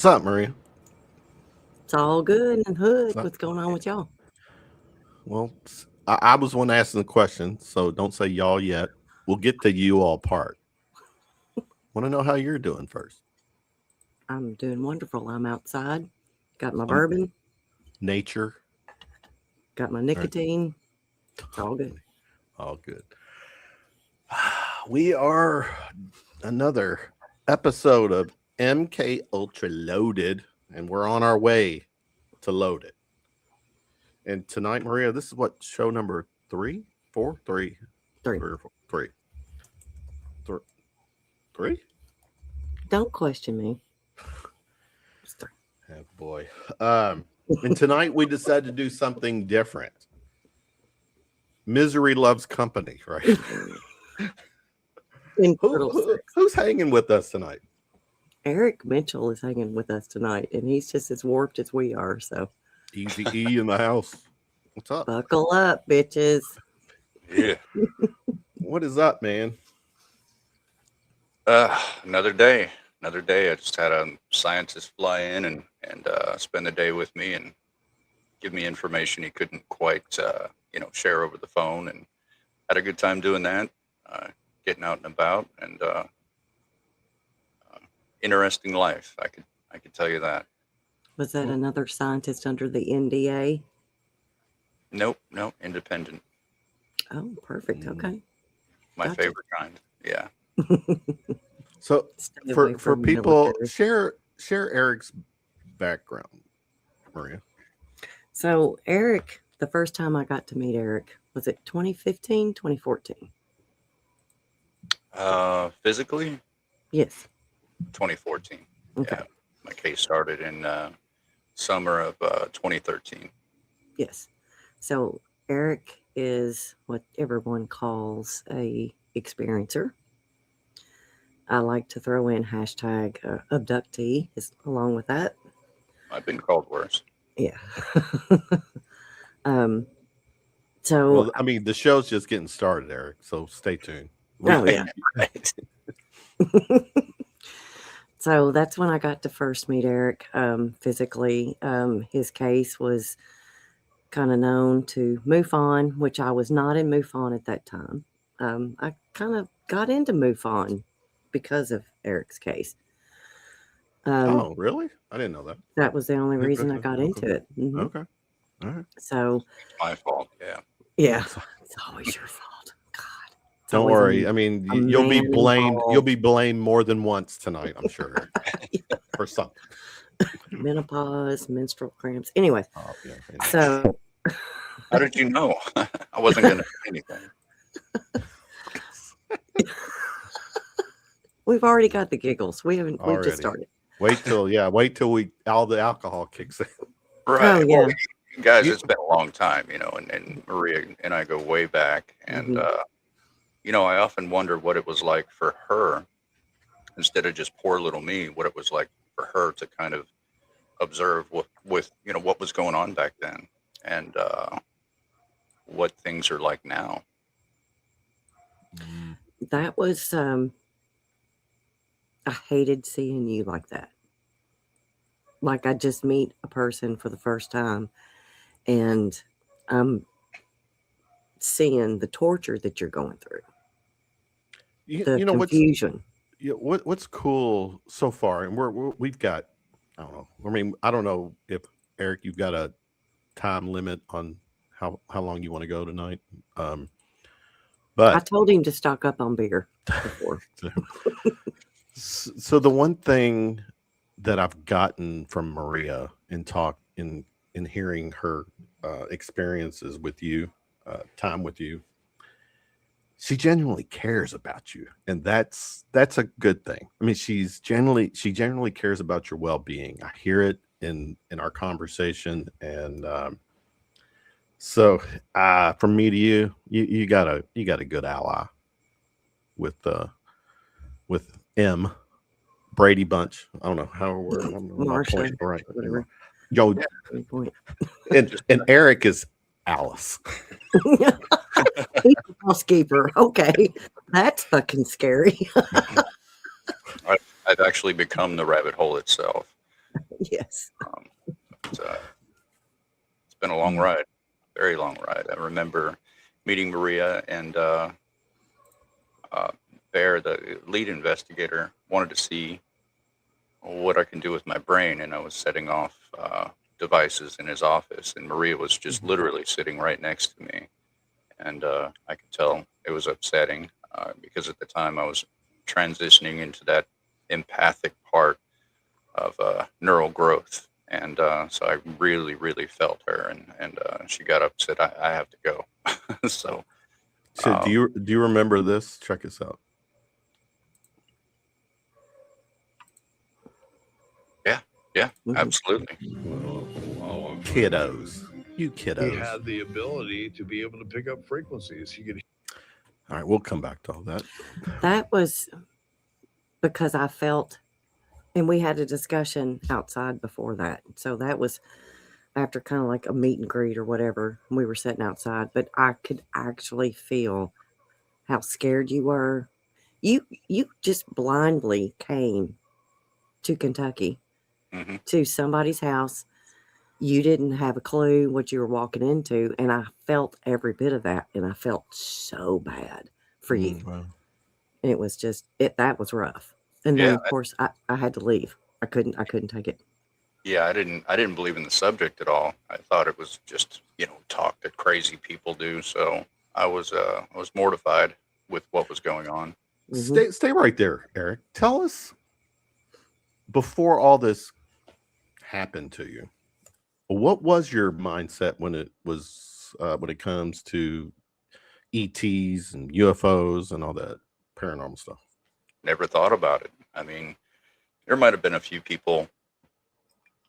What's up, Maria? It's all good in the hood. What's up? What's going on with y'all? Well, I was one asking the question, so don't say y'all yet. We'll get to you all part. Want to know how you're doing first? I'm doing wonderful. I'm outside. Got my Um, bourbon. nature. Got my All right. nicotine. It's all good. All good. We are another episode of MK Ultra Loaded, and we're on our way to load it. And tonight, Maria, this is what show number three, four, three, Three. three or four, three, three. Don't question me. It's three. Oh boy. And tonight we decided to do something different. Misery loves company, right? Who's hanging with us tonight? Eric Mitchell is hanging with us tonight, and he's just as warped as we are. So Easy E in the house. What's up? buckle up, bitches. Yeah. What is up, man? Another day. I just had a scientist fly in and spend the day with me and give me information he couldn't quite, share over the phone, and had a good time doing that, getting out and about, and interesting life. I could tell you that. Was that another scientist under the NDA? Nope, independent. Oh, perfect. Okay. My Gotcha. favorite kind. Yeah. So Stay for away from people, military. share Eric's background, Maria. So Eric, the first time I got to meet Eric, was it 2015, 2014? Physically, Yes. 2014. Okay. Yeah. My case started in summer of 2013. Yes. So Eric is what everyone calls a experiencer. I like to throw in hashtag abductee along with that. I've been called worse. Yeah. So Well, I mean, the show's just getting started, Eric. So stay tuned. oh yeah. Right. So that's when I got to first meet Eric physically. His case was kind of known to MUFON, which I was not in MUFON at that time. I kind of got into MUFON because of Eric's case. Oh, really? I didn't know that. That was the only reason I got into it. Mhm. Okay. All right. So, My fault. Yeah. yeah, it's always your fault. God, it's Don't always worry. I mean, a you'll be man blamed. You'll involved. be blamed more than once tonight, I'm sure, for something. Menopause, menstrual cramps. Anyway, Oh, yeah. so How did you know? I wasn't going to say anything. we've already got the giggles. We've just Already. started. Wait till all the alcohol kicks in. Right. Oh, yeah. Well, guys, it's been a long time, and Maria and I go way back. And, I often wonder what it was like for her, instead of just poor little me, what it was like for her to kind of observe what was going on back then, and what things are like now. That was I hated seeing you like that. Like I just meet a person for the first time and I'm seeing the torture that you're going through. The You know confusion. what's cool so far, and we've got, I don't know. I mean, I don't know if Eric, you've got a time limit on how long you want to go tonight. I But told him to stock up on beer before. so the one thing that I've gotten from Maria in hearing her experiences with you, time with you, she genuinely cares about you, and that's a good thing. I mean, she generally cares about your well-being. I hear it in our conversation, and so from me to you got a good ally with M. Brady Bunch. I don't know how we're Marsha, right. whatever. Yo, Good point. and Eric is Alice. He's a housekeeper. Okay. That's fucking scary. I've actually become the rabbit hole itself. Yes. It's, it's been a long ride, very long ride. I remember meeting Maria and Bear, the lead investigator, wanted to see what I can do with my brain, and I was setting off devices in his office, and Maria was just literally sitting right next to me, and I could tell it was upsetting because at the time I was transitioning into that empathic part of neural growth, and so I really, really felt her, and she got up, said, "I have to go." So, So do you remember this? Check this out. yeah, absolutely. Kiddos. You kiddos. He had the ability to be able to pick up frequencies. He could. All right, we'll come back to all that. That was because I felt, and we had a discussion outside before that. So that was after kind of like a meet and greet or whatever. We were sitting outside, but I could actually feel how scared you were. You just blindly came to Kentucky, to somebody's house. You didn't have a clue what you were walking into, and I felt every bit of that, and I felt so bad for you. Wow. And it was just that was rough. And then of course I had to leave. I couldn't take it. Yeah, I didn't believe in the subject at all. I thought it was just, talk that crazy people do. So I was mortified with what was going on. Stay right there, Eric. Tell us, before all this happened to you, what was your mindset when it comes to ETs and UFOs and all that paranormal stuff? Never thought about it. I mean, there might have been a few people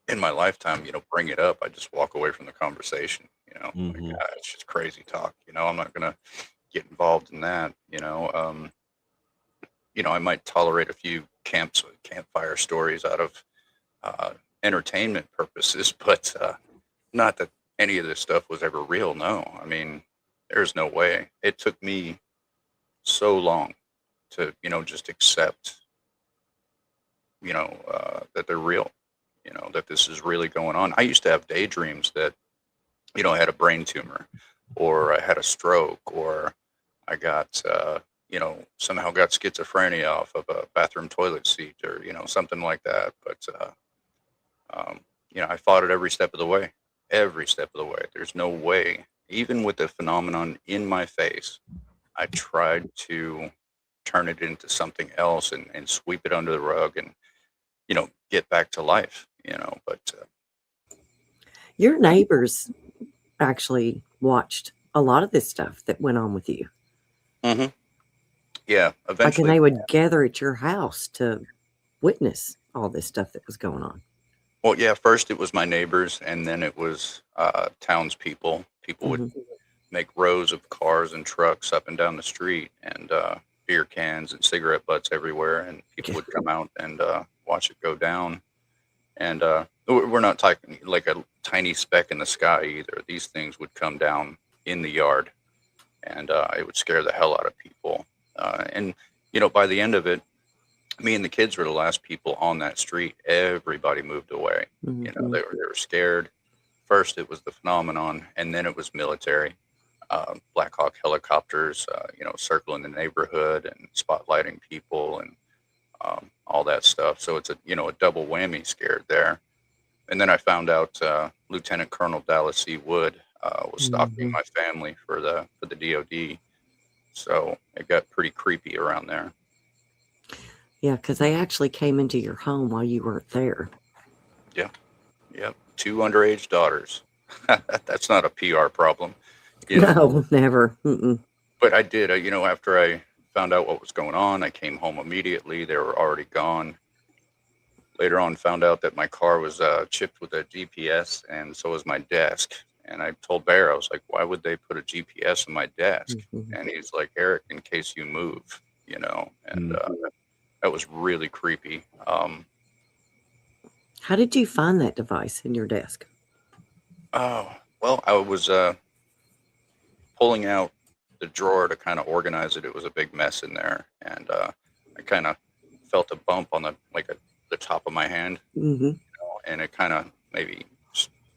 in my lifetime, bring it up. I just walk away from the conversation, like, it's just crazy talk. I'm not going to get involved in that. I might tolerate a few campfire stories out of entertainment purposes, but not that any of this stuff was ever real. No, I mean, there's no way. It took me so long to, just accept, that they're real, that this is really going on. I used to have daydreams that, I had a brain tumor, or I had a stroke, or I got, somehow got schizophrenia off of a bathroom toilet seat, or, something like that. But, I fought it every step of the way. Every step of the way. There's no way, even with the phenomenon in my face, I tried to turn it into something else and sweep it under the rug and, get back to life, but. Your neighbors actually watched a lot of this stuff that went on with you. Yeah, eventually. Like, and they would gather at your house to witness all this stuff that was going on. Well, yeah, first it was my neighbors, and then it was townspeople. People would make rows of cars and trucks up and down the street, and beer cans and cigarette butts everywhere, and people would come out and watch it go down. And we're not talking like a tiny speck in the sky either. These things would come down in the yard, and it would scare the hell out of people. And, by the end of it, me and the kids were the last people on that street. Everybody moved away. They were scared. First, it was the phenomenon, and then it was military. Black Hawk helicopters, circling the neighborhood and spotlighting people and all that stuff. So it's a double whammy scared there. And then I found out Lieutenant Colonel Dallas C. Wood was stalking my family for the DOD. So it got pretty creepy around there. Yeah, because they actually came into your home while you weren't there. Yeah. Yep. 2 underage daughters. That's not a PR problem. No, never. But I did, after I found out what was going on, I came home immediately. They were already gone. Later on, found out that my car was chipped with a GPS, and so was my desk. And I told Bear, I was like, why would they put a GPS in my desk? And he's like, Eric, in case you move, and that was really creepy. How did you find that device in your desk? Oh, well, I was pulling out the drawer to kind of organize it. It was a big mess in there, and I kind of felt a bump on the top of my hand, and it kind of maybe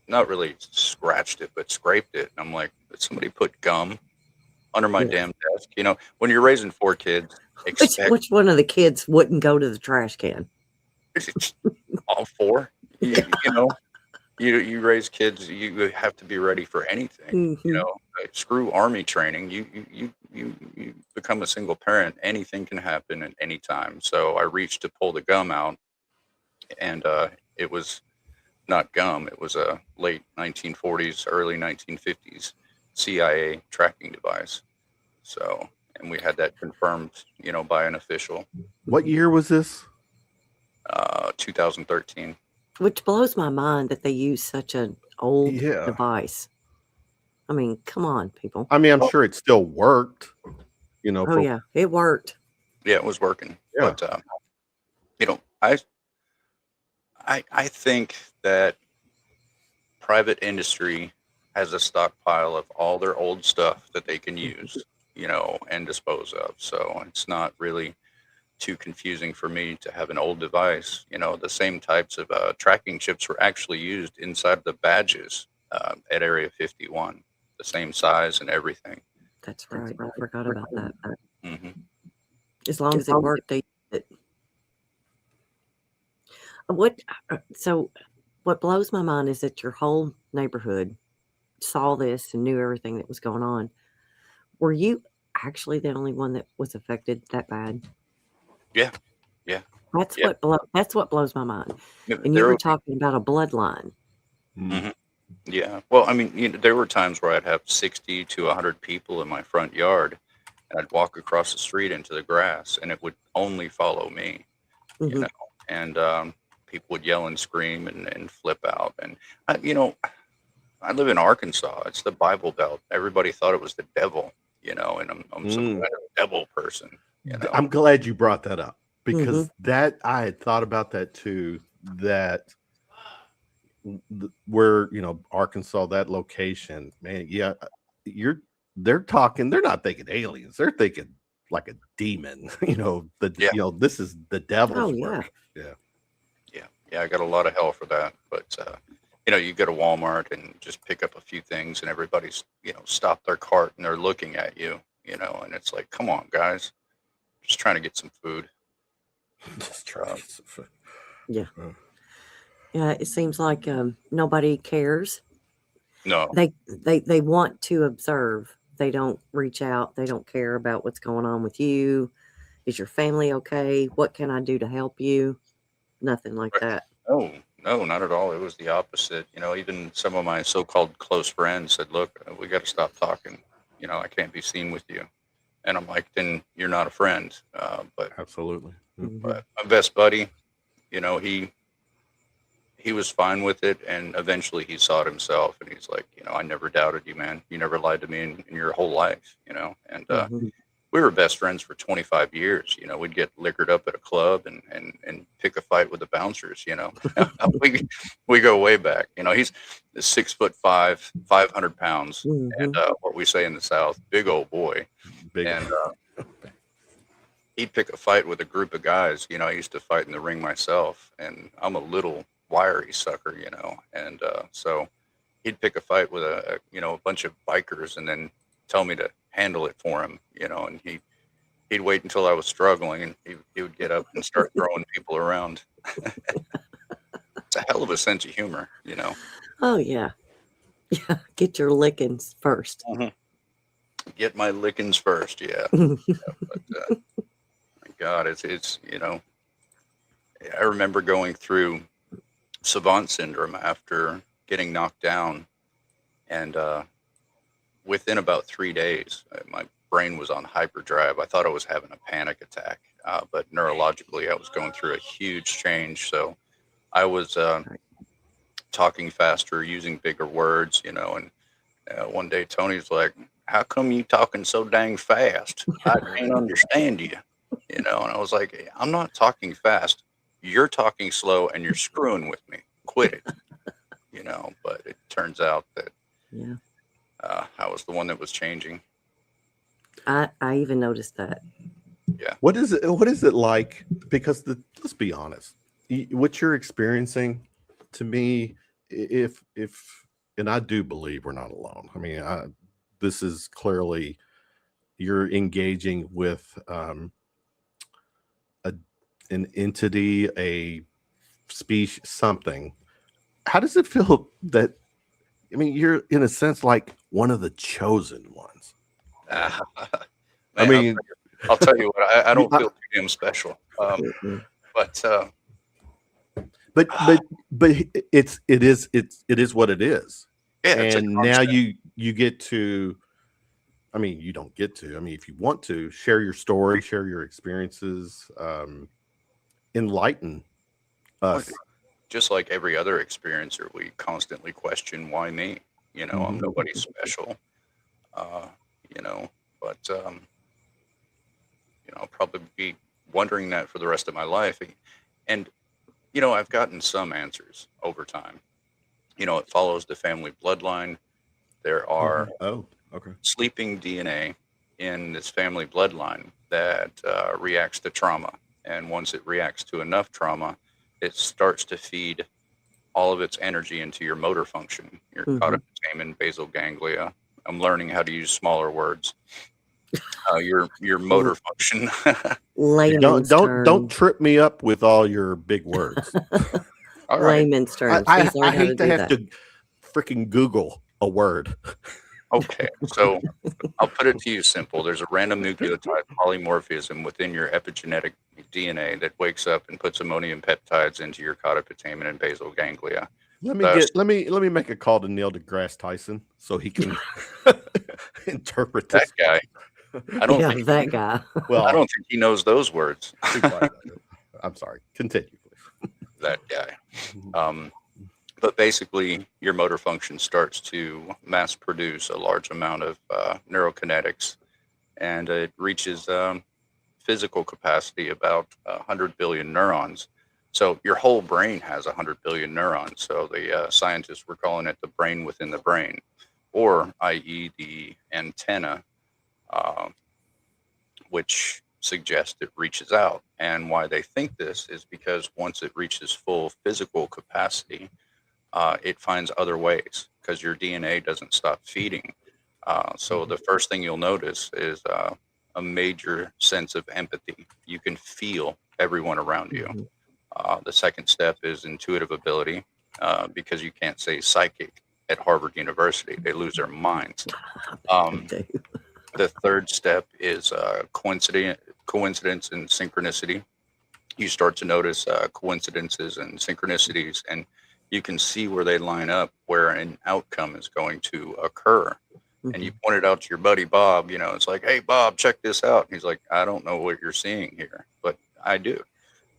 not really scratched it, but scraped it. And I'm like, did somebody put gum under my Yes. damn desk? You know, when you're raising 4 kids, expect Which one of the kids wouldn't go to the trash can? all 4. You know, you raise kids, you have to be ready for anything. You Mhm. know, like, screw army training. You become a single parent. Anything can happen at any time. So I reached to pull the gum out, and it was not gum. It was a late 1940s, early 1950s CIA tracking device. So, and we had that confirmed, you know, by an official. What year was this? 2013. Which blows my mind that they use such an old Yeah. device. I mean, come on, people. I mean, I'm sure it still worked, you know. Oh, yeah, it worked. Yeah, it was working. Yeah. But you know, I think that private industry has a stockpile of all their old stuff that they can use, you know, and dispose of. So it's not really too confusing for me to have an old device. You know, the same types of tracking chips were actually used inside the badges at Area 51, the same size and everything. That's right. I forgot about that. Hmm. As long as it worked, they used it. So what blows my mind is that your whole neighborhood saw this and knew everything that was going on. Were you actually the only one that was affected that bad? Yeah. Yeah. That's Yeah. that's what blows my mind. And you There were were- talking about a bloodline. Mhm. Yeah. Well, I mean, you know, there were times where I'd have 60 to 100 people in my front yard, and I'd walk across the street into the grass, and it would only follow me, you Mhm. know, and people would yell and scream and flip out. And, you know, I live in Arkansas. It's the Bible Belt. Everybody thought it was the devil, you know, and I'm some kind of devil person, you know. I'm glad you brought that up because Mhm. that I had thought about that too. That where, you know, Arkansas, that location, man, yeah, they're talking, they're not thinking aliens, they're thinking like a demon, you know, Yeah. you know, this is the devil's Oh, yeah. work. Yeah. Yeah, I got a lot of hell for that. But you know, you go to Walmart and just pick up a few things, and everybody's, you know, stopped their cart and they're looking at you, you know, and it's like, come on, guys, just trying to get some food. Just try to get some food. Yeah. Yeah, it seems like nobody cares. No, They want to observe. They don't reach out. They don't care about what's going on with you. Is your family okay? What can I do to help you? Nothing like that. no, not at all. It was the opposite. You know, even some of my so-called close friends said, "Look, we got to stop talking. You know, I can't be seen with you." And I'm like, "Then you're not a friend." But Absolutely. Mhm. my best buddy, you know, he was fine with it, and eventually he saw it himself, and he's like, you know, I never doubted you, man. You never lied to me in your whole life, you know. And Mhm. we were best friends for 25 years. You know, we'd get liquored up at a club and pick a fight with the bouncers. You know, we go way back. You know, he's 6'5", 500 pounds, and Mhm. what we say in the South, big old boy. Big. And he'd pick a fight with a group of guys. You know, I used to fight in the ring myself, and I'm a little wiry sucker, you know, and so he'd pick a fight with a you know, a bunch of bikers, and then tell me to handle it for him, you know, and he'd wait until I was struggling, and he would get up and start throwing people around. It's a hell of a sense of humor, you know. Oh, yeah. Yeah. Get your lickings first. Get my lickings first, yeah. But my God, it's you know, I remember going through savant syndrome after getting knocked down, and within about 3 days, my brain was on hyperdrive. I thought I was having a panic attack, but neurologically, I was going through a huge change. So I was talking faster, using bigger words, you know. And one day, Tony's like, "How come you talking so dang fast? I can't understand you." You know, and I was like, "I'm not talking fast. You're talking slow, and you're screwing with me. Quit it." You know, but it turns out that Yeah. I was the one that was changing. I even noticed that. What is it like? Because let's be honest, what you're experiencing to me, if and I do believe we're not alone. I mean, this is clearly you're engaging with an entity, a species, something. How does it feel that? I mean, you're in a sense like one of the chosen ones. Man, I mean, I'll tell you what, I don't I- feel too damn special. Mm-mm. But but it is what it is. yeah, it's a And now constant. you get to. I mean, you don't get to. I mean, if you want to share your story, share your experiences, enlighten us. Just like every other experiencer, we constantly question why me. You know, I'm Mhm. nobody special. You know, but you know, I'll probably be wondering that for the rest of my life. And you know, I've gotten some answers over time. You know, it follows the family bloodline. There are Oh, okay. sleeping DNA in this family bloodline that reacts to trauma. And once it reacts to enough trauma, it starts to feed all of its energy into your motor function, your Mhm. caudate basal ganglia. I'm learning how to use smaller words. Your motor L- function. Layman's Don't term. trip me up with all your big words. All right. Layman's terms. I He's learned how to hate to do have that. to freaking Google a word. Okay. So I'll put it to you simple. There's a random nucleotide polymorphism within your epigenetic DNA that wakes up and puts ammonium peptides into your caudate and basal ganglia. Let me Thus, let me make a call to Neil deGrasse Tyson so he can interpret that this. guy, I don't Yeah, think that guy. I Well, don't think he knows those words. be quiet about it. I'm sorry. Continue, please. That guy. But basically, your motor function starts to mass produce a large amount of neurokinetics, and it reaches physical capacity about 100 billion neurons. So your whole brain has 100 billion neurons. So the scientists were calling it the brain within the brain, or i.e. the antenna, uh, which suggests it reaches out. And why they think this is because once it reaches full physical capacity, it finds other ways because your DNA doesn't stop feeding. So the first thing you'll notice is a major sense of empathy. You can feel everyone around you. Mhm. The second step is intuitive ability because you can't say psychic at Harvard University. They lose their minds. They do. The third step is coincidence and synchronicity. You start to notice coincidences and synchronicities, and you can see where they line up, where an outcome is going to occur. And you Mhm. point it out to your buddy Bob. You know, it's like, "Hey, Bob, check this out." And he's like, "I don't know what you're seeing here, but I do."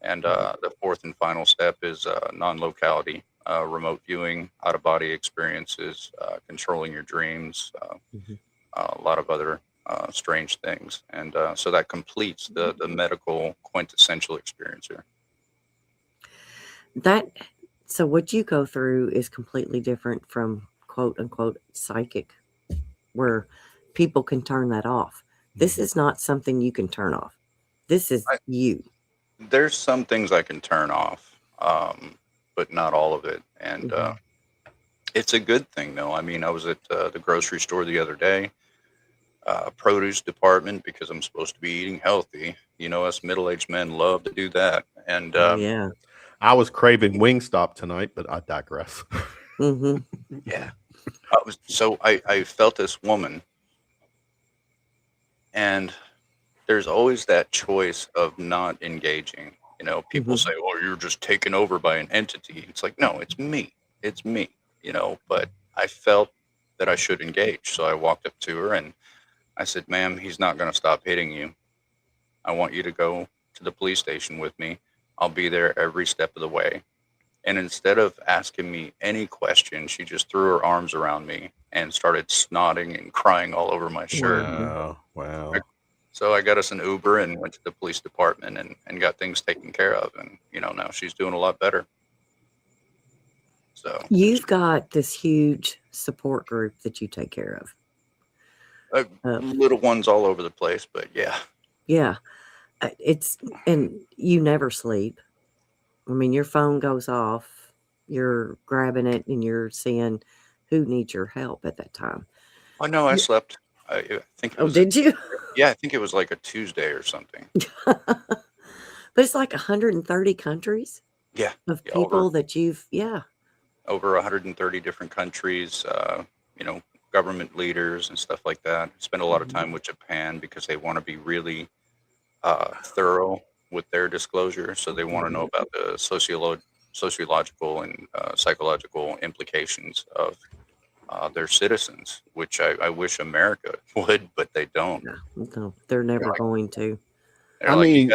And the fourth and final step is non-locality, remote viewing, out-of-body experiences, controlling your dreams, Mhm. a lot of other strange things. And so that completes the medical quintessential experiencer. That so what you go through is completely different from quote unquote psychic, where people can turn that off. This is not something you can turn off. This is I, you. there's some things I can turn off, but not all of it. And Mhm. it's a good thing, though. I mean, I was at the grocery store the other day, produce department, because I'm supposed to be eating healthy. You know, us middle-aged men love to do that. And Oh yeah. I was craving Wingstop tonight, but I digress. Mhm. yeah, I felt this woman, and there's always that choice of not engaging. You know, people Mhm. say, "Oh, you're just taken over by an entity." It's like, no, it's me. It's me. You know, but I felt that I should engage, so I walked up to her and I said, "Ma'am, he's not going to stop hitting you. I want you to go to the police station with me. I'll be there every step of the way." And instead of asking me any question, she just threw her arms around me and started snotting and crying all over my shirt. Wow. Wow. So I got us an Uber and went to the police department and got things taken care of. And, you know, now she's doing a lot better. So You've got this huge support group that you take care of. little ones all over the place, but yeah. Yeah. It's and you never sleep. I mean, your phone goes off you're grabbing it and you're seeing who needs your help at that time. Oh no, I Yeah. slept. I think it Oh, was. did you? Yeah, I think it was like a Tuesday or something. But it's like 130 countries Yeah, of yeah, people that you've, yeah. over 130 different countries. You know, government leaders and stuff like that. Spend a lot of time with Japan because they want to be really thorough with their disclosure. So they want to know about the sociological and psychological implications of their citizens, which I wish America would, but they don't. No, they're never going to. They're I like, mean,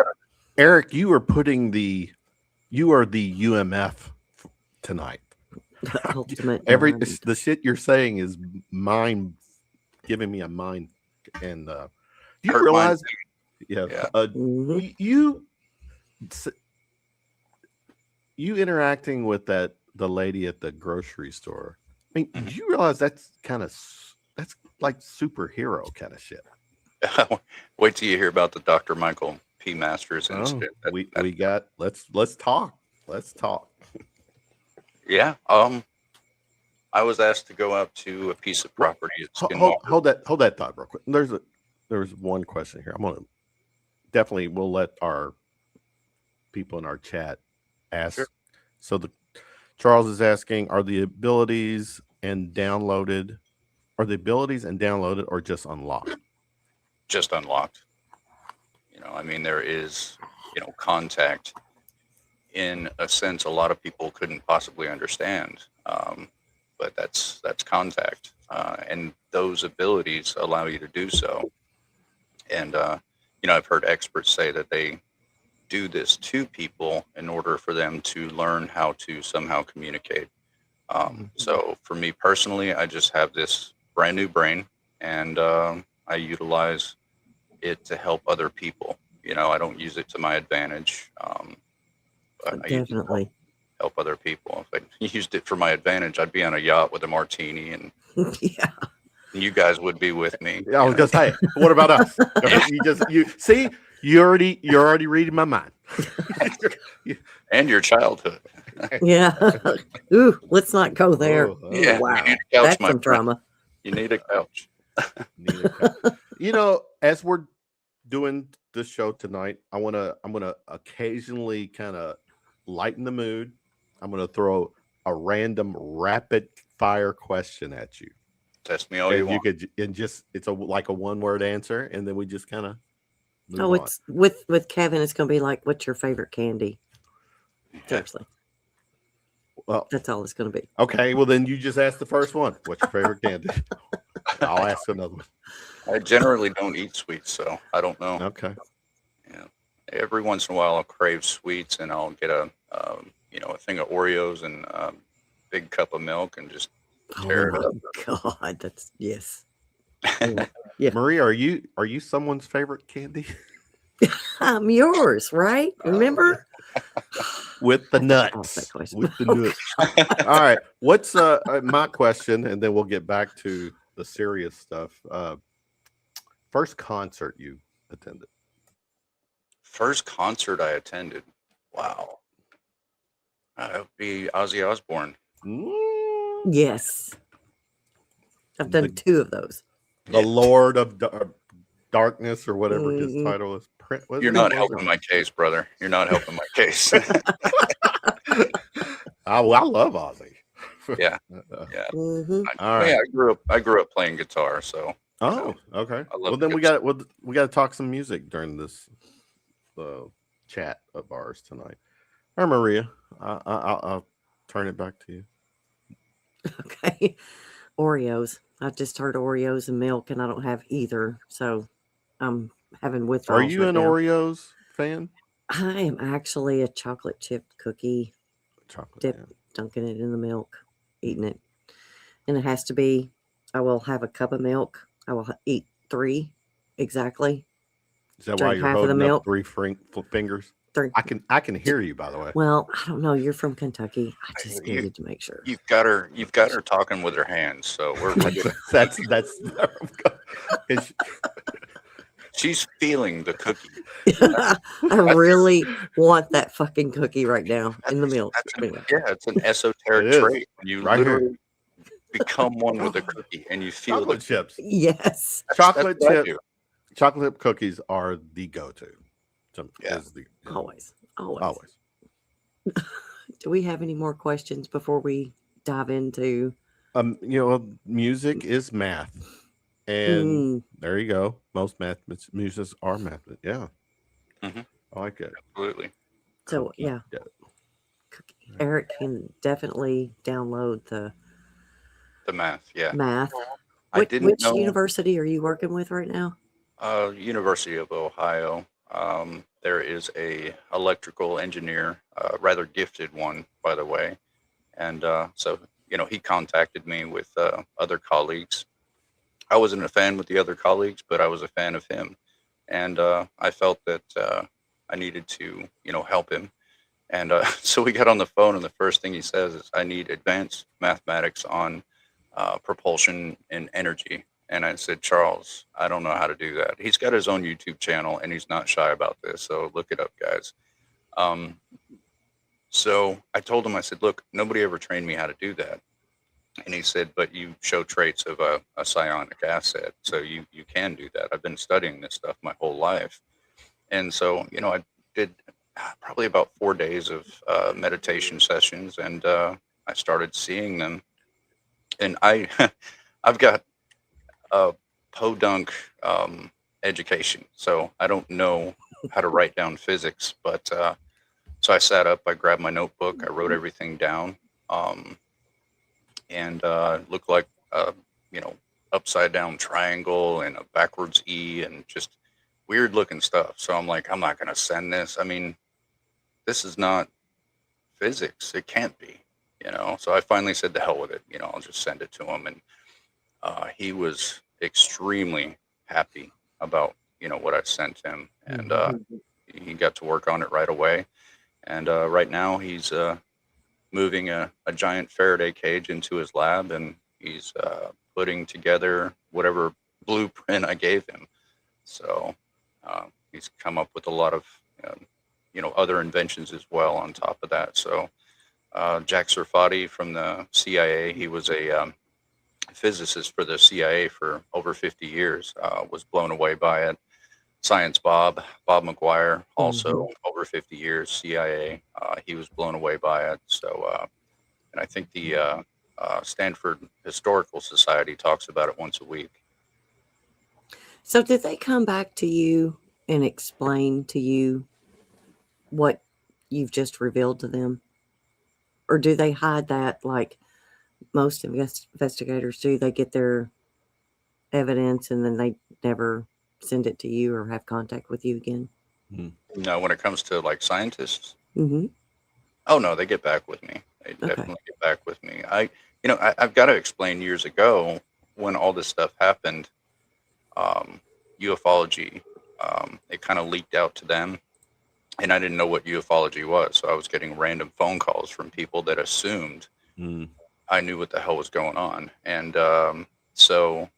Eric, you are the UMF tonight. Ultimate The shit you're saying is giving me a mind. And you hurt realize, mine. yeah, Mhm. you interacting with the lady at the grocery store. I mean, Mhm. do you realize that's like superhero kind of shit? Wait till you hear about the Dr. Michael P. Masters incident. Let's talk. Let's talk. Yeah. I was asked to go out to a piece of property at Skinwalker. Hold that thought real quick. There's one question here. We'll let our people in our chat ask. Sure. So Charles is asking, are the abilities and downloaded or just unlocked? Just unlocked. You know, I mean, there is, contact in a sense a lot of people couldn't possibly understand. But that's contact. And those abilities allow you to do so. And, I've heard experts say that they do this to people in order for them to learn how to somehow communicate. So for me personally, I just have this brand new brain, and I utilize it to help other people. I don't use it to my advantage. But I use it to Definitely. help other people. If I used it for my advantage, I'd be on a yacht with a martini, and Yeah. you guys would be with me. I was gonna say, what about us? You're already reading my mind. And your childhood. Yeah. Ooh, let's not go there. Oh, Yeah, Wow. you need a couch, That's my some friend. trauma. You need a couch. As we're doing this show tonight, I'm gonna occasionally kind of lighten the mood. I'm gonna throw a random rapid fire question at you. Test me all you want. It's like a one word answer, and then we just kind of move on. It's with Kevin, it's gonna be like, what's your favorite candy? Seriously. Well, That's all it's gonna be. okay. Well, then you just ask the first one. What's your favorite candy? I'll ask another one. I generally don't eat sweets, so I don't know. Okay. Yeah. Every once in a while, I'll crave sweets, and I'll get a thing of Oreos and a big cup of milk, and just tear it up. God, that's yes. Maria, are you someone's favorite candy? I'm yours, right? Remember? With the Ask nuts. that question. With the nuts. All right. What's my question, and then we'll get back to the serious stuff. First concert you attended? First concert I attended. Wow. That would be Ozzy Osbourne. Yes. I've done two of those. The Lord of Darkness, or whatever his title is. You're not helping my case, brother. You're not helping my case. I love Ozzy. Yeah. Yeah. All right. Yeah, I grew up playing guitar, so. Oh, okay. Well, then we got to talk some music during this chat of ours tonight. All right, Maria, I'll turn it back to you. Okay. Oreos. I just heard Oreos and milk, and I don't have either, so I'm having withdrawals. Are you an Oreos fan? I am actually a chocolate chip cookie. Dunking it in the milk, eating it, and it has to be. I will have a cup of milk. I will eat 3 exactly. Is that Drink why you're half of the holding up milk. 3 fingers? 3. I can hear you, by the way. Well, I don't know. You're from Kentucky. I just needed to make sure. You've got her talking with her hands, so we're good. that's She's feeling the cookie. I really want that fucking cookie right now in the milk. It's an esoteric It is. trait. You Right here. literally become one with a cookie, and you feel Chocolate the chips. Yes. Chocolate that's what I chip. do. Chocolate cookies are the go-to. Yeah. Always. Always. Do we have any more questions before we dive into? Music is math, and there you go. Most music are math. Yeah, Mhm. I like it. Absolutely. So Cookie yeah, dough. Eric can definitely download the math. Yeah. math. I didn't Which know. university are you working with right now? University of Ohio. There is a electrical engineer, rather gifted one, by the way, and so he contacted me with other colleagues. I wasn't a fan with the other colleagues, but I was a fan of him, and I felt that I needed to help him, and so we got on the phone, and the first thing he says is, "I need advanced mathematics on propulsion and energy." And I said, "Charles, I don't know how to do that." He's got his own YouTube channel, and he's not shy about this, so look it up, guys. So I told him, I said, "Look, nobody ever trained me how to do that." And he said, "But you show traits of a psionic asset, so you can do that. I've been studying this stuff my whole life." And so, I did probably about 4 days of meditation sessions, and I started seeing them. And I've got a podunk education, so I don't know how to write down physics. But so I sat up, I grabbed my notebook, I wrote everything down, and it looked like a upside down triangle and a backwards E and just weird looking stuff. So I'm like, I'm not gonna send this. I mean, this is not physics. It can't be. So I finally said, "The hell with it. I'll just send it to him." And he was extremely happy about what I sent him, and he got to work on it right away. And right now he's moving a giant Faraday cage into his lab, and he's putting together whatever blueprint I gave him. So he's come up with a lot of other inventions as well on top of that. So Jack Serfati from the CIA, he was a physicist for the CIA for over 50 years, was blown away by it. Science Bob McGuire, also over 50 years, CIA, he was blown away by it. So, and I think the Stanford Historical Society talks about it once a week. So did they come back to you and explain to you what you've just revealed to them? Or do they hide that like most investigators do? They get their evidence and then they never send it to you or have contact with you again? No, when it comes to like scientists, Mm-hmm. oh no, they get back with me. They definitely get back with me. I've got to explain, years ago when all this stuff happened, Ufology, it kind of leaked out to them, and I didn't know what ufology was. So I was getting random phone calls from people that assumed I knew what the hell was going on. And so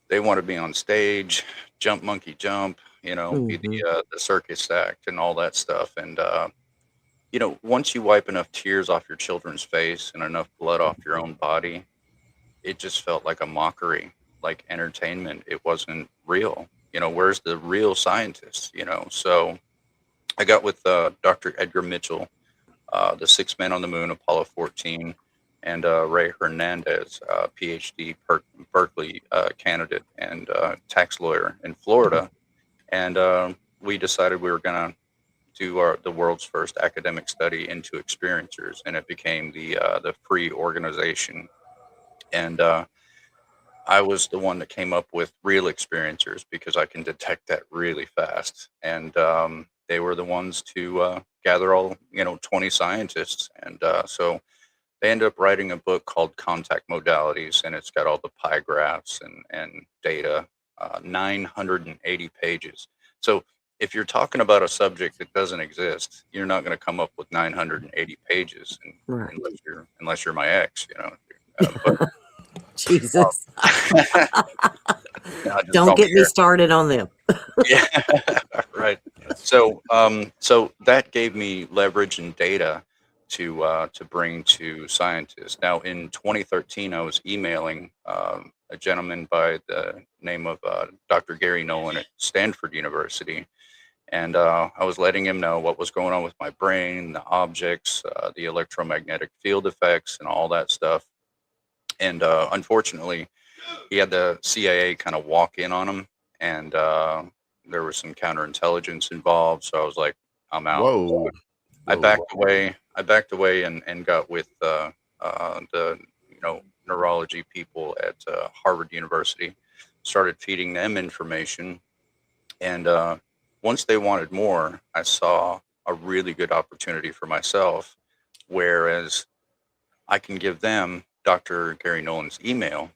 they wanted me on stage, jump monkey jump, be the circus act and all that stuff. And once you wipe enough tears off your children's face and enough blood off your own body, it just felt like a mockery, like entertainment. It wasn't real. Where's the real scientists? So I got with Dr. Edgar Mitchell, the 6 Men on the Moon, Apollo 14, and Ray Hernandez, PhD, Berkeley candidate and tax lawyer in Florida. And we decided we were going to do the world's first academic study into experiencers, and it became the free organization. And I was the one that came up with real experiencers because I can detect that really fast. And they were the ones to gather all 20 scientists, and so they ended up writing a book called Contact Modalities, and it's got all the pie graphs and data, 980 pages. So if you're talking about a subject that doesn't exist, you're not going to come up with 980 pages, unless you're my ex, But, Jesus. just Don't don't get me care. started on them. Yeah, right. So, so that gave me leverage and data to bring to scientists. Now, in 2013, I was emailing a gentleman by the name of Dr. Gary Nolan at Stanford University, and I was letting him know what was going on with my brain, the objects, the electromagnetic field effects, and all that stuff. And unfortunately, he had the CIA kind of walk in on him, and there was some counterintelligence involved. So I was like, I'm out. So Whoa. I Whoa. backed away. I backed away and got with the neurology people at Harvard University. Started feeding them information, and once they wanted more, I saw a really good opportunity for myself. Whereas I can give them Dr. Gary Nolan's email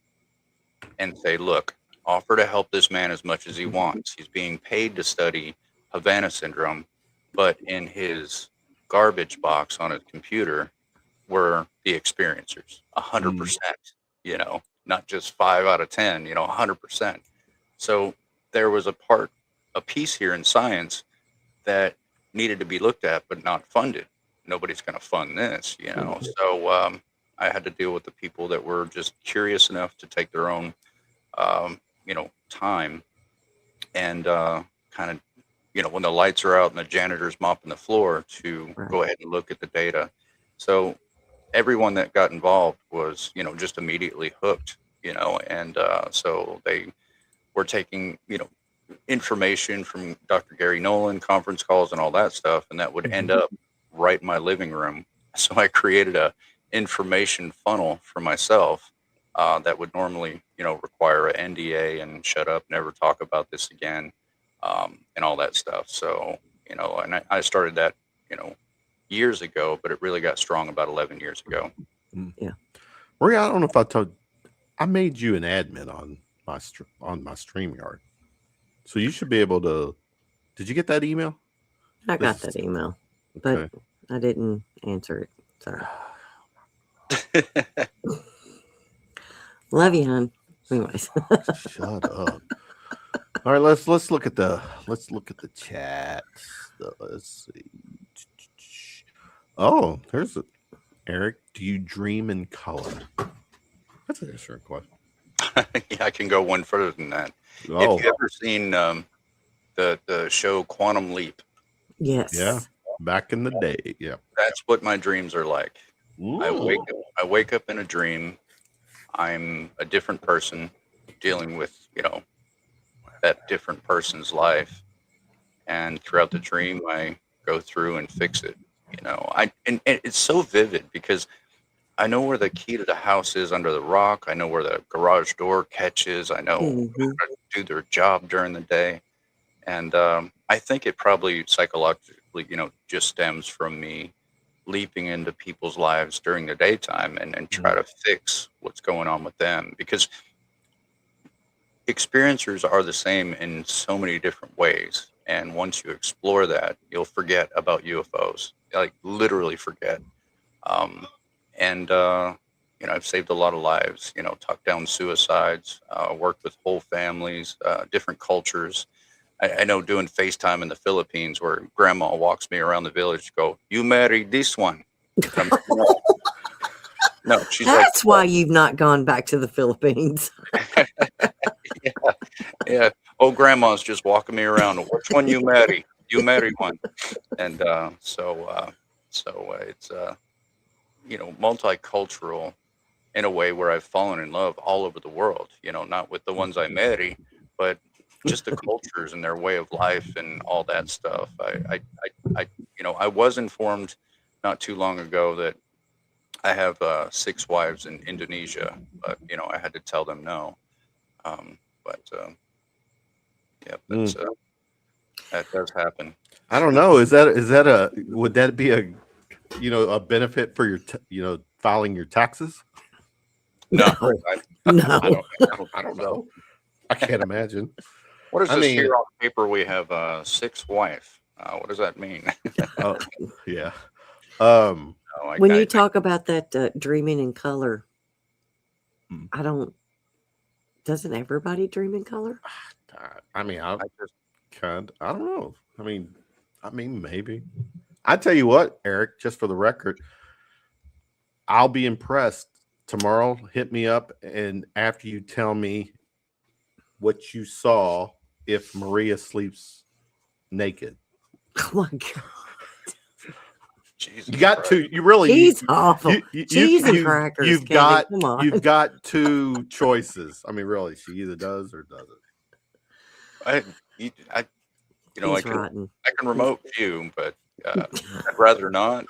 and say, look, offer to help this man as much as he wants. He's being paid to study Havana syndrome, but in his garbage box on his computer were the experiencers, 100%, not just 5 out of 10, 100%. So there was a piece here in science that needed to be looked at, but not funded. Nobody's going to fund this, So I had to deal with the people that were just curious enough to take their own time and kind of, when the lights are out and the janitor's mopping the floor to go ahead and look at the data. So everyone that got involved was, just immediately hooked, and so they were taking, information from Dr. Gary Nolan, conference calls and all that stuff, and that would end up right in my living room. So I created a information funnel for myself that would normally, require an NDA and shut up, never talk about this again, and all that stuff. So, and I started that, years ago, but it really got strong about 11 years ago. Yeah. Maria, I don't know if I told, I made you an admin on my StreamYard, so you should be able to. Did you get that email? I got that email, but Okay. I didn't answer it. Sorry. Love you, hon. Anyways. Shut up. All right, let's look at the chat. Let's see. Oh, there's Eric. Do you dream in color? That's an interesting question. Yeah, I can go one further than that. Oh, Have you ever seen the show Quantum Leap? Yes. yeah. Back in the day, yeah. That's what my dreams are like. I Ooh. wake up in a dream. I'm a different person dealing with, that different person's life. And throughout the dream, I go through and fix it. And it's so vivid because I know where the key to the house is under the rock. I know where the garage door catches. I know how to do their job during the day. And I think it probably psychologically, just stems from me leaping into people's lives during the daytime and try to fix what's going on with them, because experiencers are the same in so many different ways. And once you explore that, you'll forget about UFOs, like literally forget. And I've saved a lot of lives, talked down suicides, worked with whole families, different cultures. I know doing FaceTime in the Philippines where grandma walks me around the village to go, you married this one. No, she's That's why you've not gone back to the Philippines. yeah. Oh, grandma's just walking me around. Which one you marry? You marry one. And so it's multicultural in a way where I've fallen in love all over the world. Not with the ones I marry, but just the cultures and their way of life and all that stuff. I was informed not too long ago that I have 6 wives in Indonesia, but I had to tell them no. Yeah, that does happen. I don't know. Is that would that be a benefit for your filing your taxes? No, No. I don't know. I can't imagine. What is this here on paper? We have 6 wife. What does that mean? Oh, yeah. When you talk about that dreaming in color, I don't Doesn't everybody dream in color? I mean, I I just I don't know. I mean, maybe. I tell you what, Eric, just for the record, I'll be impressed tomorrow. Hit me up, and after you tell me what you saw, if Maria sleeps naked, Oh my God. Jesus you got Christ. to. You really. He's awful. You, Cheese and crackers, You've Kevin. got. Come on. You've got two choices. I mean, really, she either does or doesn't. I you know, He's rotten. I can remote view, but I'd rather not.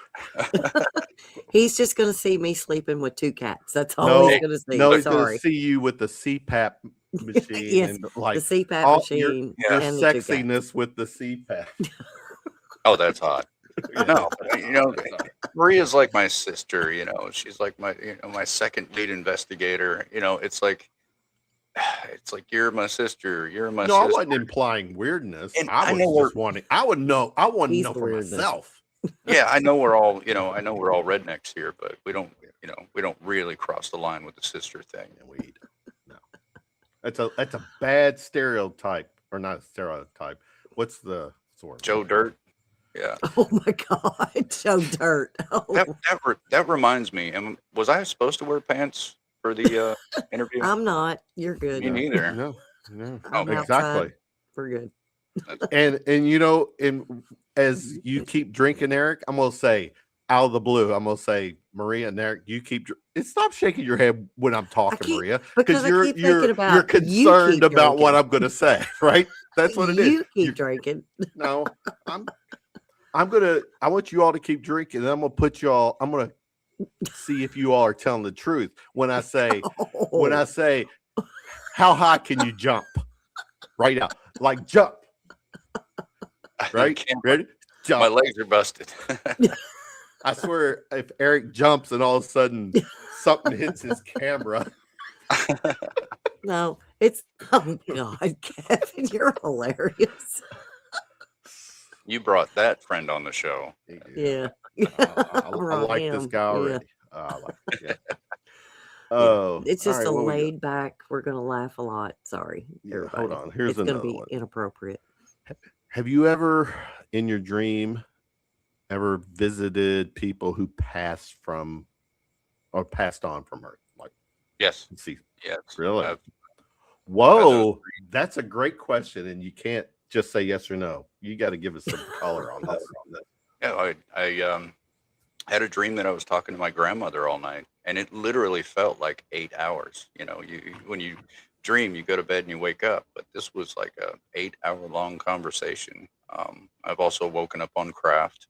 He's just going to see me sleeping with two cats. That's all No, he's going to see. no, he's Sorry. gonna see you with the CPAP machine Yes, and like the CPAP all machine your and the two cats. sexiness with the CPAP. Oh, that's hot. No, you know, Maria's like my sister. You know, she's like my second lead investigator. You know, it's like you're my sister. You're my No, I sister. wasn't implying weirdness. And I I was know just wanting. I want to He's know the for weirdness. myself. Yeah, I know we're all rednecks here, but we don't really cross the line with the sister thing. And weed. No, that's a bad stereotype, or not a stereotype. What's the sort? Joe Dirt. Yeah. Oh my God. Joe Dirt. Oh, That reminds me. Was I supposed to wear pants for the interview? I'm not. You're good. Me neither. No, I'm exactly. outside. We're good. And you know, and as you keep drinking, Eric, I'm gonna say out of the blue, I'm gonna say, Maria and Eric, you keep. Stop shaking your head when I'm talking, Maria, because I you're keep thinking about you're you concerned keep about what drinking. I'm gonna say, right? That's what it is. You keep drinking. No, I want you all to keep drinking, and I'm gonna see if you all are telling the truth when I say how high can you jump right now, like jump, right? Ready? Jump. My legs are busted. I swear, if Eric jumps and all of a sudden something hits his camera. No, it's oh God, Kevin, you're hilarious. You brought that friend on the show. Yeah. I like this guy already. Oh, It's just all right, a what we got? laid back. We're gonna laugh a lot. Sorry, Yeah, everybody. hold on. Here's it's gonna another be one. inappropriate. Have you ever, in your dream, ever visited people who passed on from Earth? Like, Yes. see, Yes. really? I've- Whoa, that's a great question, and you can't just say yes or no. You got to give us some color on this. Yeah, I had a dream that I was talking to my grandmother all night, and it literally felt like 8 hours. You know, when you dream, you go to bed and you wake up, but this was like a 8 hour long conversation. I've also woken up on craft.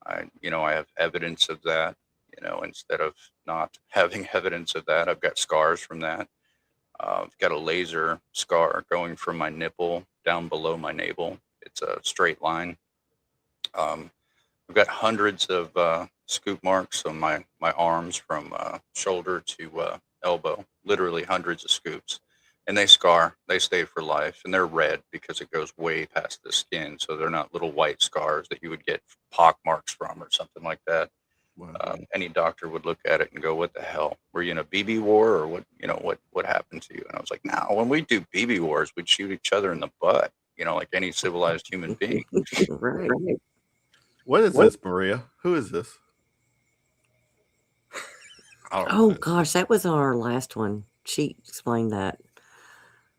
I have evidence of that. You know, instead of not having evidence of that, I've got scars from that. I've got a laser scar going from my nipple down below my navel. It's a straight line. I've got hundreds of scoop marks on my arms from shoulder to elbow, literally hundreds of scoops. And they scar, they stay for life, and they're red because it goes way past the skin. So they're not little white scars that you would get pock marks from or something like that. Wow. Any doctor would look at it and go, "What the hell? Were you in a BB war, or what? You know what happened to you?" And I was like, "No, when we do BB wars, we'd shoot each other in the butt, like any civilized human being." Right. What is this, Maria? Who is this? Oh gosh, that was on our last one. She explained that.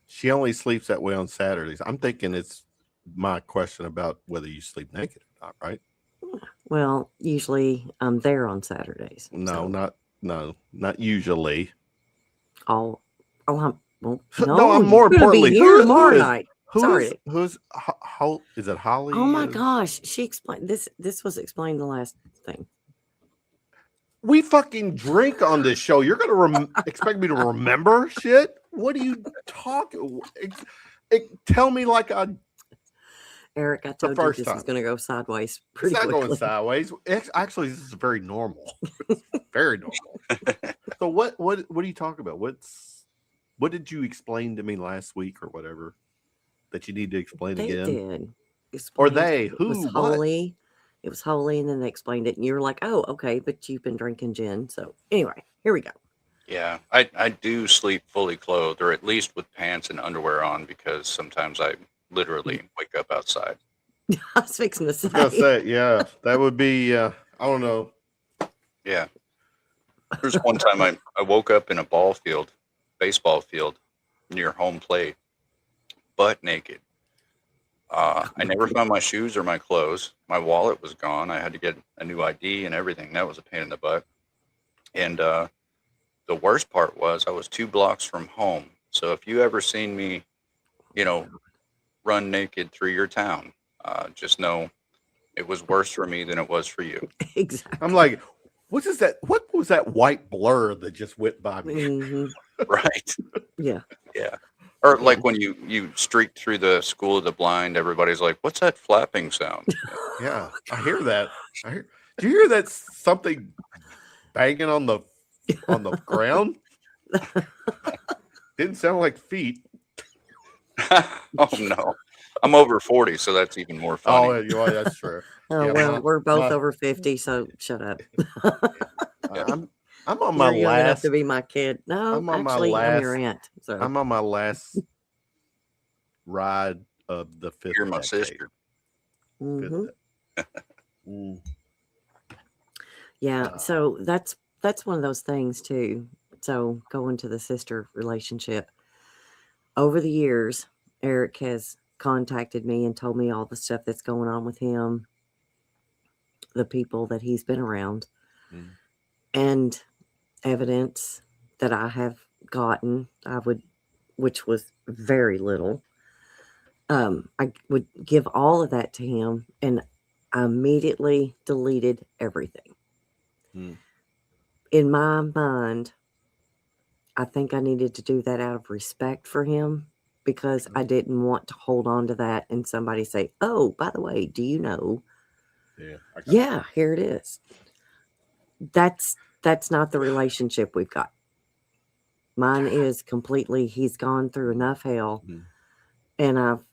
She only sleeps that way on Saturdays. I'm thinking it's my question about whether you sleep naked or not, right? Well, usually I'm there on Saturdays. No, not usually. I'm well, No, no, I'm more you're gonna importantly, be here tomorrow night. Sorry. Who's how is it Holly? Oh my gosh, she explained this. This was explained the last thing. We fucking drink on this show. You're gonna expect me to remember shit? What are you talking? Tell me like Eric, I told you this was going to go sideways pretty quickly. It's not quickly. going sideways. Actually, this is very normal. Very normal. So what are you talking about? What did you explain to me last week or whatever that you need to explain They again? did. Or they? It Who? was What? holy. It was holy, and then they explained it, and you were like, "Oh, okay," but you've been drinking gin. So anyway, here we go. Yeah, I do sleep fully clothed, or at least with pants and underwear on, because sometimes I literally wake up outside. I was fixing to I was gonna say. say, yeah, that would be. I don't know. Yeah. There's one time I woke up in a baseball field near home plate, butt naked. I never found my shoes or my clothes. My wallet was gone. I had to get a new ID and everything. That was a pain in the butt. And the worst part was I was 2 blocks from home. So if you ever seen me, you know, run naked through your town, just know it was worse for me than it was for you. Exactly. I'm like, what is that? What was that white blur that just went by me? Mhm. Right. Yeah. Yeah. Or Yeah. like when you streak through the school of the blind, everybody's like, "What's that flapping sound?" Yeah, I hear that. I hear. Do you hear that something banging on the ground? Didn't sound like feet. Oh no. I'm over 40, so that's even more funny. Oh, you are. That's true. Oh, Yeah, well, we're both my- over 50, so shut up. Yeah. I'm on my You're young enough last. to be my kid. No, I'm on my actually, I'm your last- aunt. So I'm on my last ride of the fifth You're my decade. sister. mhm. Mm. Yeah, so that's one of those things too. So going to the sister relationship. Over the years, Eric has contacted me and told me all the stuff that's going on with him, the people that he's been around, Mm. and evidence that I have gotten, which was very little. I would give all of that to him, and I immediately deleted everything. Mm. In my mind, I think I needed to do that out of respect for him because I didn't want to hold on to that and somebody say, "Oh, by the way, do you know?" Yeah. Yeah, here it is. That's not the relationship we've got. Mine is completely he's gone through enough hell Mm. and I've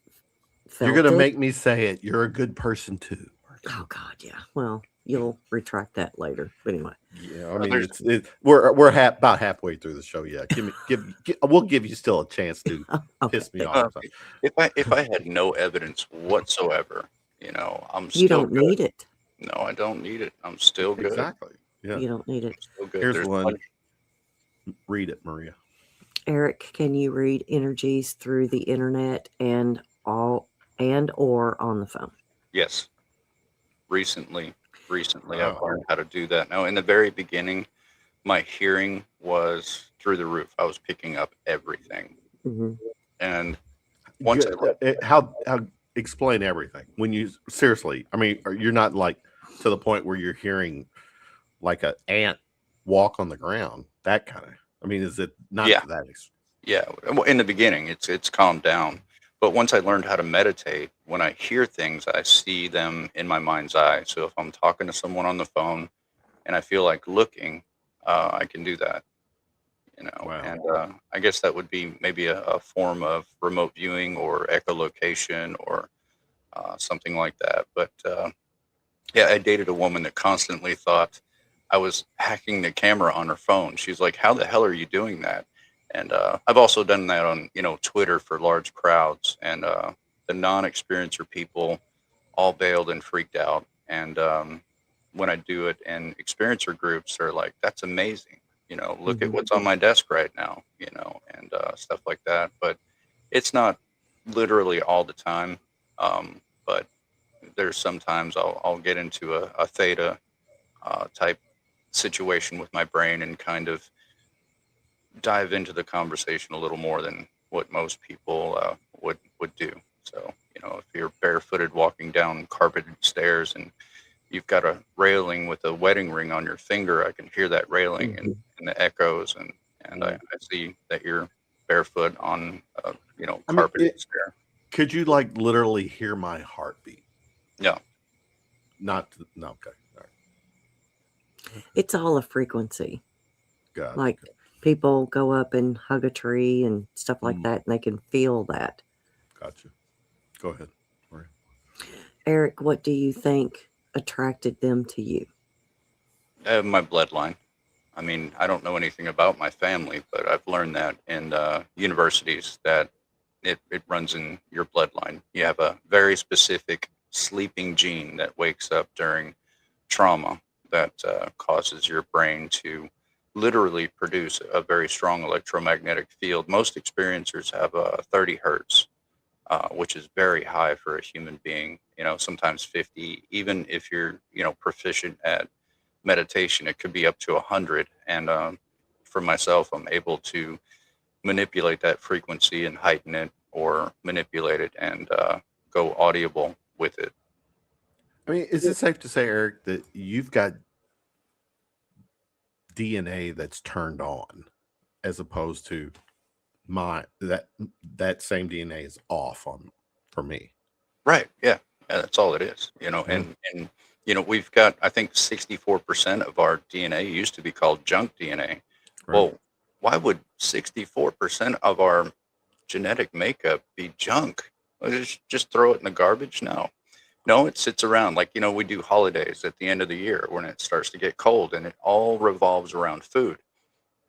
You're felt gonna it. make me say it. You're a good person too. Oh God, yeah. Well, you'll retract that later. But anyway. Yeah, I mean, we're about halfway through the show. Yeah, we'll give you still a chance to Okay. piss me off. If I had no evidence whatsoever, I'm You still don't good. need it. No, I don't need it. I'm still good. Exactly. Yeah. You don't need it. Still good. Here's There's one. plenty- Read it, Maria. Eric, can you read energies through the internet and or on the phone? Yes. Recently, I've Wow. learned how to do that. Now, in the very beginning, my hearing was through the roof. I was picking up everything. Mhm. And once How explain everything when you seriously? I mean, you're not like to the point where you're hearing like an ant walk on the ground. That kind of. I mean, is it not Yeah. to that? Yeah, well, in the beginning, it's calmed down. But once I learned how to meditate, when I hear things, I see them in my mind's eye. So if I'm talking to someone on the phone and I feel like looking, I can do that. Wow. And I guess that would be maybe a form of remote viewing or echolocation or something like that. But yeah, I dated a woman that constantly thought I was hacking the camera on her phone. She's like, "How the hell are you doing that?" And I've also done that on Twitter for large crowds, and the non-experiencer people all bailed and freaked out. And when I do it in experiencer groups, they're like, "That's amazing." Look at Mhm. what's on my desk right now, and stuff like that. But it's not literally all the time. But there's sometimes I'll get into a theta type situation with my brain and kind of dive into the conversation a little more than what most people would do. So, if you're barefooted walking down carpeted stairs and you've got a railing with a wedding ring on your finger, I can hear that railing and the echoes, and I see that you're barefoot on carpeted stair. Could you like literally hear my heartbeat? No. No. Okay. All right. It's all a frequency. Got it. Like people go up and hug a tree and stuff like that, and they can feel that. Gotcha. Go ahead. Maria. Eric, what do you think attracted them to you? I have my bloodline. I mean, I don't know anything about my family, but I've learned that in universities that it runs in your bloodline. You have a very specific sleeping gene that wakes up during trauma that causes your brain to literally produce a very strong electromagnetic field. Most experiencers have 30 hertz, which is very high for a human being, sometimes 50. Even if you're, proficient at meditation, it could be up to 100. And for myself, I'm able to manipulate that frequency and heighten it, or manipulate it and go audible with it. I mean, is it safe to say, Eric, that you've got DNA that's turned on, as opposed to that same DNA is off on for me? Right. Yeah. Yeah, that's all it is, Mhm. and we've got, I think, 64% of our DNA used to be called junk DNA. Right. Well, why would 64% of our genetic makeup be junk? Just throw it in the garbage? No, it sits around. Like, we do holidays at the end of the year when it starts to get cold, and it all revolves around food.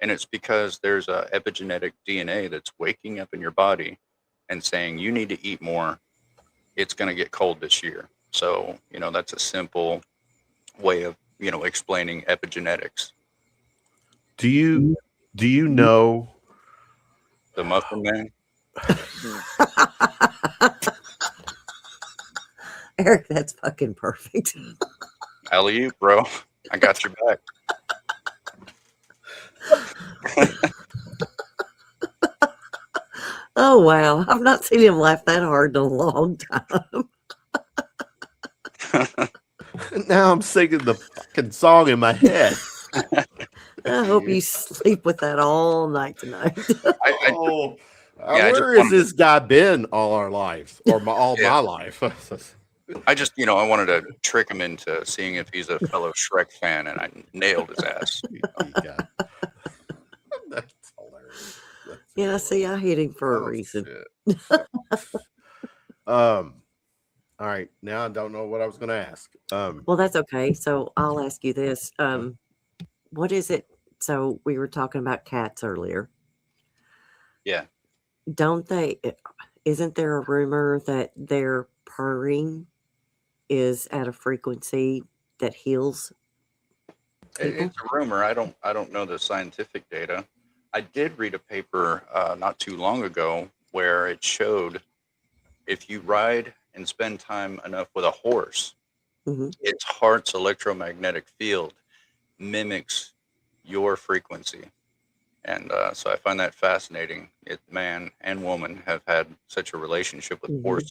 And it's because there's a epigenetic DNA that's waking up in your body and saying, you need to eat more. It's going to get cold this year. So, that's a simple way of, explaining epigenetics. Do you know? The Muffin Man. Eric, that's fucking perfect. Alley-oop, bro. I got your back. Oh, wow. I've not seen him laugh that hard in a long time. Now I'm singing the fucking song in my head. I hope you sleep with that all night tonight. Oh, Yeah, I just where has wanted to- this guy been all our lives, or all Yeah. my life? I just, I wanted to trick him into seeing if he's a fellow Shrek fan, and I nailed his ass. Yeah. That's hilarious. That's Yeah, hilarious. see, I hit him for a Oh, reason. shit. All right. Now I don't know what I was going to ask. Well, that's okay. So I'll ask you this. What is it? So we were talking about cats earlier. Yeah. Don't they? Isn't there a rumor that their purring is at a frequency that heals people? It's a rumor. I don't know the scientific data. I did read a paper not too long ago where it showed if you ride and spend time enough with a horse, Hmm. its heart's electromagnetic field mimics your frequency. And so I find that fascinating. Man and woman have had such a relationship with Hmm. horses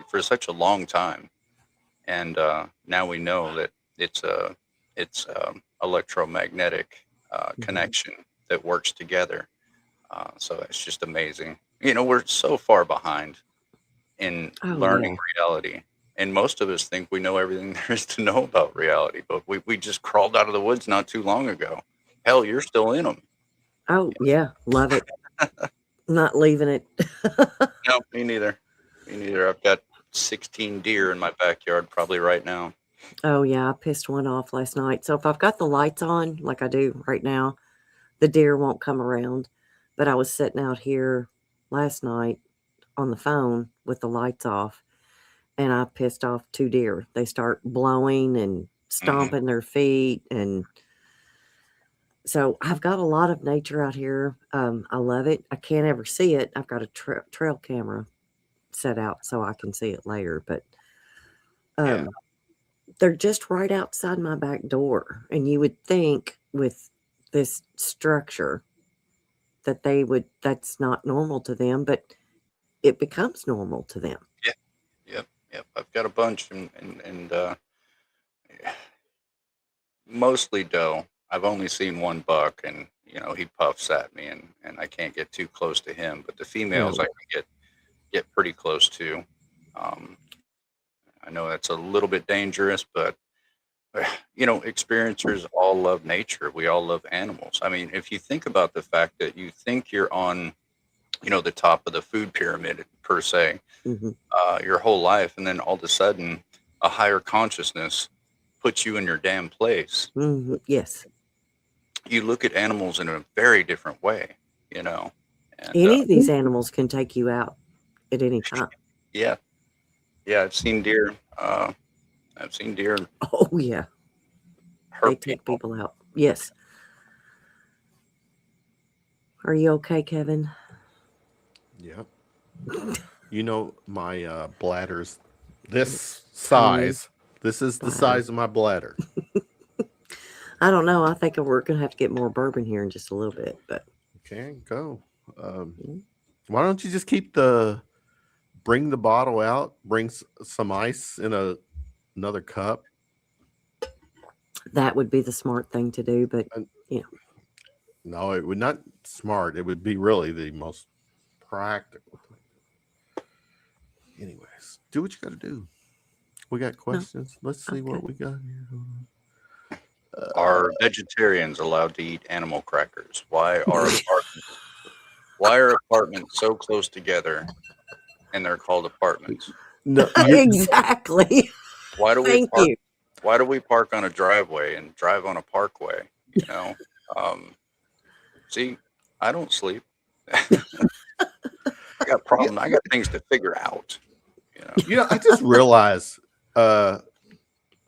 for such a long time, and now we know that it's electromagnetic connection that works together. So it's just amazing. We're so far behind in Oh, learning yeah. reality. And most of us think we know everything there is to know about reality, but we just crawled out of the woods not too long ago. Hell, you're still in them. Oh, yeah. Love it. Not leaving it. No, me neither. Me neither. I've got 16 deer in my backyard probably right now. Oh, yeah. I pissed one off last night. So if I've got the lights on, like I do right now, the deer won't come around. But I was sitting out here last night on the phone with the lights off, and I pissed off 2 deer. They start blowing and stomping their feet, and so I've got a lot of nature out here. I love it. I can't ever see it. I've got a trail camera set out so I can see it later, but Yeah. they're just right outside my back door, and you would think with this structure that that's not normal to them, but it becomes normal to them. Yep. I've got a bunch, and mostly doe. I've only seen one buck, and he puffs at me, and I can't get too close to him. But the females I can get pretty close to. Um, I know that's a little bit dangerous, but experiencers all love nature. We all love animals. I mean, if you think about the fact that you think you're on, the top of the food pyramid per se, Hmm. your whole life, and then all of a sudden, a higher consciousness puts you in your damn place. Yes. you look at animals in a very different way, you know. And Any of these animals can take you out at any time. yeah, I've seen deer. I've seen deer Oh yeah, they hurt take people. people out. Yes. Are you okay, Kevin? Yeah. You know, my bladder's this size. This is the Bladder. size of my bladder. I don't know. I think we're gonna have to get more bourbon here in just a little bit, but Okay, go. Mhm. Why don't you just bring the bottle out, bring some ice in another cup. that would be the smart thing to do. But No, it would not smart. It would be really the most practical thing. Anyways, do what you got to do. We got questions. Let's see what Okay. we got here. Are vegetarians allowed to eat animal crackers? Why are apartments so close together and they're called apartments? No, exactly. Why do we Thank park? you. Why do we park on a driveway and drive on a parkway? You know, see, I don't sleep. I got problems. I got things to figure out. You know, I just realized,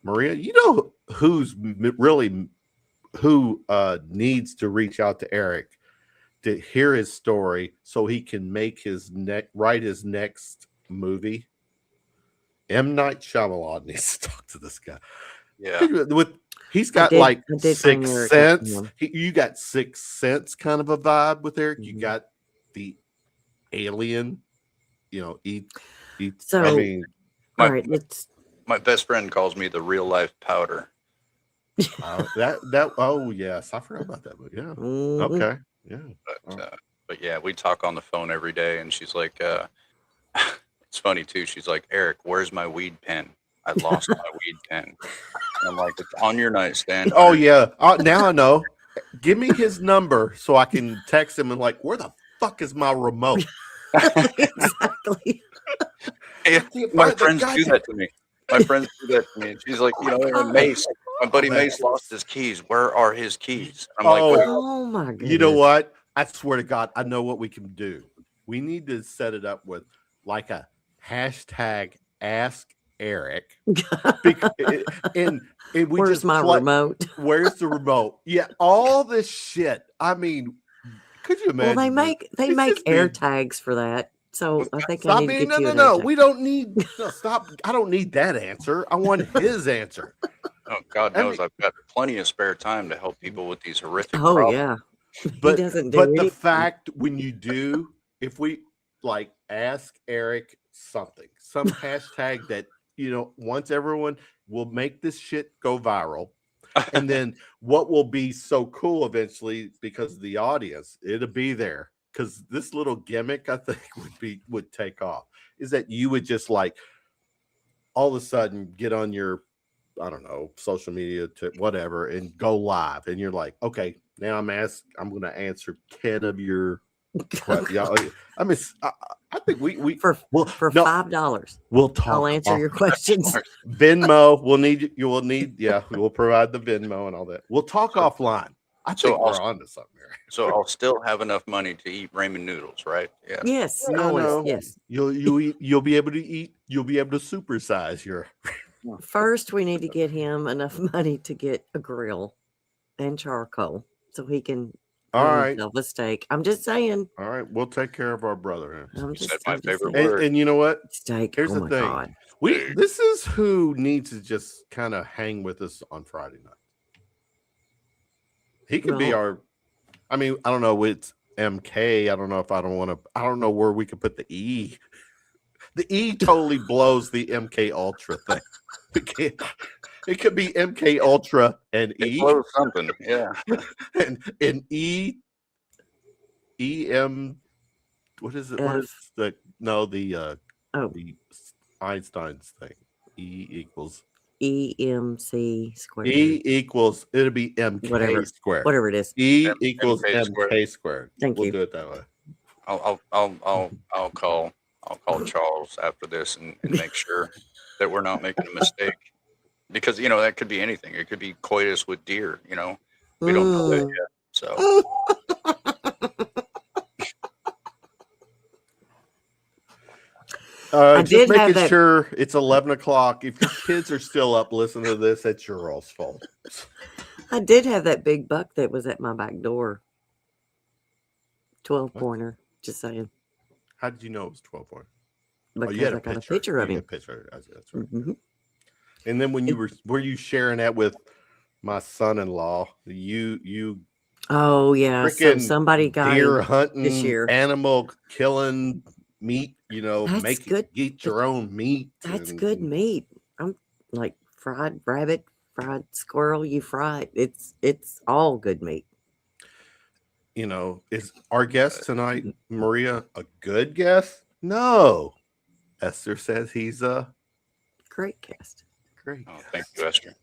Maria, you know who needs to reach out to Eric to hear his story so he can write his next movie. M. Night Shyamalan needs to talk to this guy. yeah. He's got I did bring Sixth Eric up to Sense. him. You got Sixth Sense kind of a vibe with Eric. You Mhm. got the alien. So, I mean, all right, let's. My best friend calls me the real life powder. oh yes, I forgot about that. But yeah, Mhm. okay, yeah. But yeah, we talk on the phone every day, and she's like, it's funny too. She's like, Eric, where's my weed pen? I lost my weed pen. And I'm like, it's on your nightstand. Oh yeah. Now I know. Give me his number so I can text him and like, where the fuck is my remote? Exactly. My friends do that to me. My friends do that to me. And she's like, Mace, my buddy Mace lost his keys. Where are his keys? I'm like, wait, Oh my goodness. You know what? I swear to God, I know what we can do. We need to set it up with like a hashtag Ask Eric. And we Where's just my remote? Where's the remote? Yeah, all this shit. I mean, could you imagine? Well, they make air tags for that. So I think I need to get you an No. air tag. We don't need. No, stop. I don't need that answer. I want his answer. oh, God knows I've got plenty of spare time to help people with these horrific Oh problems. yeah. But He doesn't do the anything. fact when you do, if we like ask Eric something, some hashtag that once everyone will make this shit go viral. And then what will be so cool eventually, because of the audience, it'll be there. Because this little gimmick, I think, would take off. Is that you would just like all of a sudden get on your, I don't know, social media to whatever and go live, and you're like, okay, now I'm going to answer 10 of your questions. I mean, I think we for no, $5. We'll talk. I'll answer your questions. Venmo. We'll provide the Venmo and all that. We'll talk offline. I think we're onto something here. So I'll still have enough money to eat ramen noodles, right? Yeah. Yes, No. always. Yes. You'll be able to eat. You'll be able to supersize your. First, we need to get him enough money to get a grill and charcoal so he can All right. himself a steak. I'm just saying. All right, we'll take care of our brother. You said my favorite saying. word. And you know what? Steak. Here's oh the my thing. God. This is who needs to just kind of hang with us on Friday night. He could be our. I mean, I don't know. It's MK. I don't know if I don't know where we could put the E. The E totally blows the MK Ultra thing. It could be MK Ultra and It E. blows something, yeah. and EM. What is it? What is the Einstein's thing? E equals EMC squared. E equals. It'll be MK squared. Whatever it is. E equals MK MK squared. Thank you. We'll do it that way. I'll call Charles after this and make sure that we're not making a mistake, because that could be anything. It could be coitus with deer. We don't know that Mm. yet. So I Just did have making that. sure it's 11 o'clock. If your kids are still up listening to this, it's your all's fault. I did have that big buck that was at my back door. 12 What? pointer. Just saying. How did you know it was 12 point? Oh, you Because had I a got a picture. picture of You got a him. picture. That's right. Mhm. And then when It- you were you sharing that with my son-in-law? You Oh yeah. So freaking somebody got deer him this hunting, year. animal killing, meat. That's good. Eat your own meat. That's good meat. I'm like fried rabbit, fried squirrel. You fry it. It's all good meat. Is our guest tonight, Maria, a good guest? No. Esther says he's a Great cast. great oh, guest. thank you, Esther.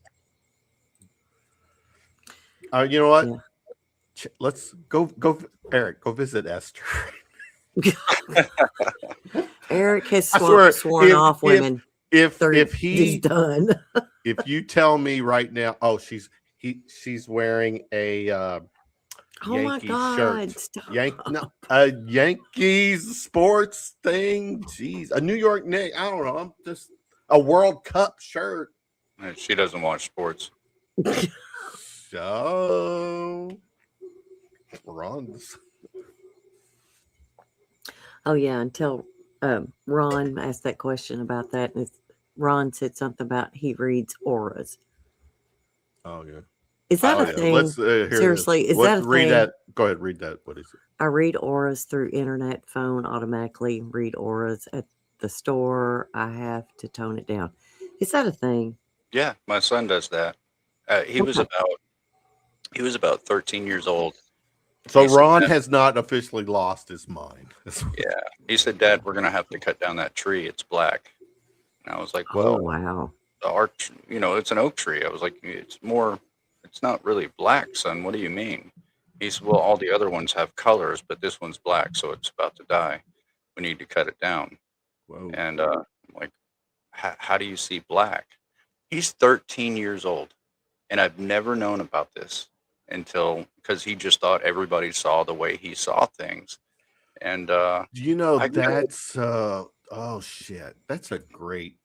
You know what? Yeah. Let's go, Eric, go visit Esther. Eric has I swear, sworn off women. if He's done. if you tell me right now, oh, she's wearing a Oh my Yankee God! shirt, Stop. a Yankees sports thing. Jeez, a New York Knicks. I don't know. I'm just a World Cup shirt. She doesn't watch sports. So runs. Oh yeah, until Ron asked that question about that, and Ron said something about he reads auras. Oh yeah. Is that Oh a yeah. thing? Let's hear Seriously, this. is that a Read thing? that. Go ahead. Read that. What is it? I read auras through internet, phone, automatically read auras at the store. I have to tone it down. Is that a thing? Yeah, my son does that. He was Okay. about 13 years old. So He said, Ron "Dad," has not officially lost his mind. yeah, he said, "Dad, we're gonna have to cut down that tree. It's black." And I was like, Oh "Well, wow. the arch, it's an oak tree." I was like, it's not really black, son. What do you mean?" He said, "Well, all the other ones have colors, but this one's black, so it's about to die. We need to cut it down." Whoa. And I'm like, how do you see black? He's 13 years old, and I've never known about this until because he just thought everybody saw the way he saw things. And I That's oh shit. That's a great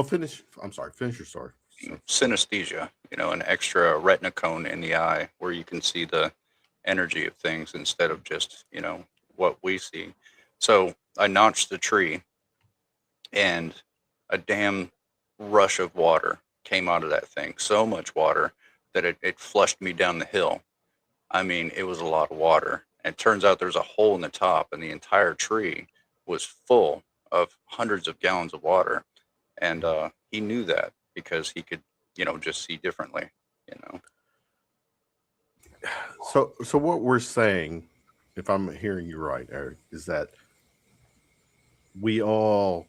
finish. I'm sorry, finish your story. So, synesthesia, an extra retina cone in the eye where you can see the energy of things instead of just, what we see. So I notched the tree and a damn rush of water came out of that thing. So much water that it flushed me down the hill. I mean, it was a lot of water. And it turns out there's a hole in the top, and the entire tree was full of hundreds of gallons of water. And he knew that because he could, just see differently, you know. so what we're saying, if I'm hearing you right, Eric, is that we all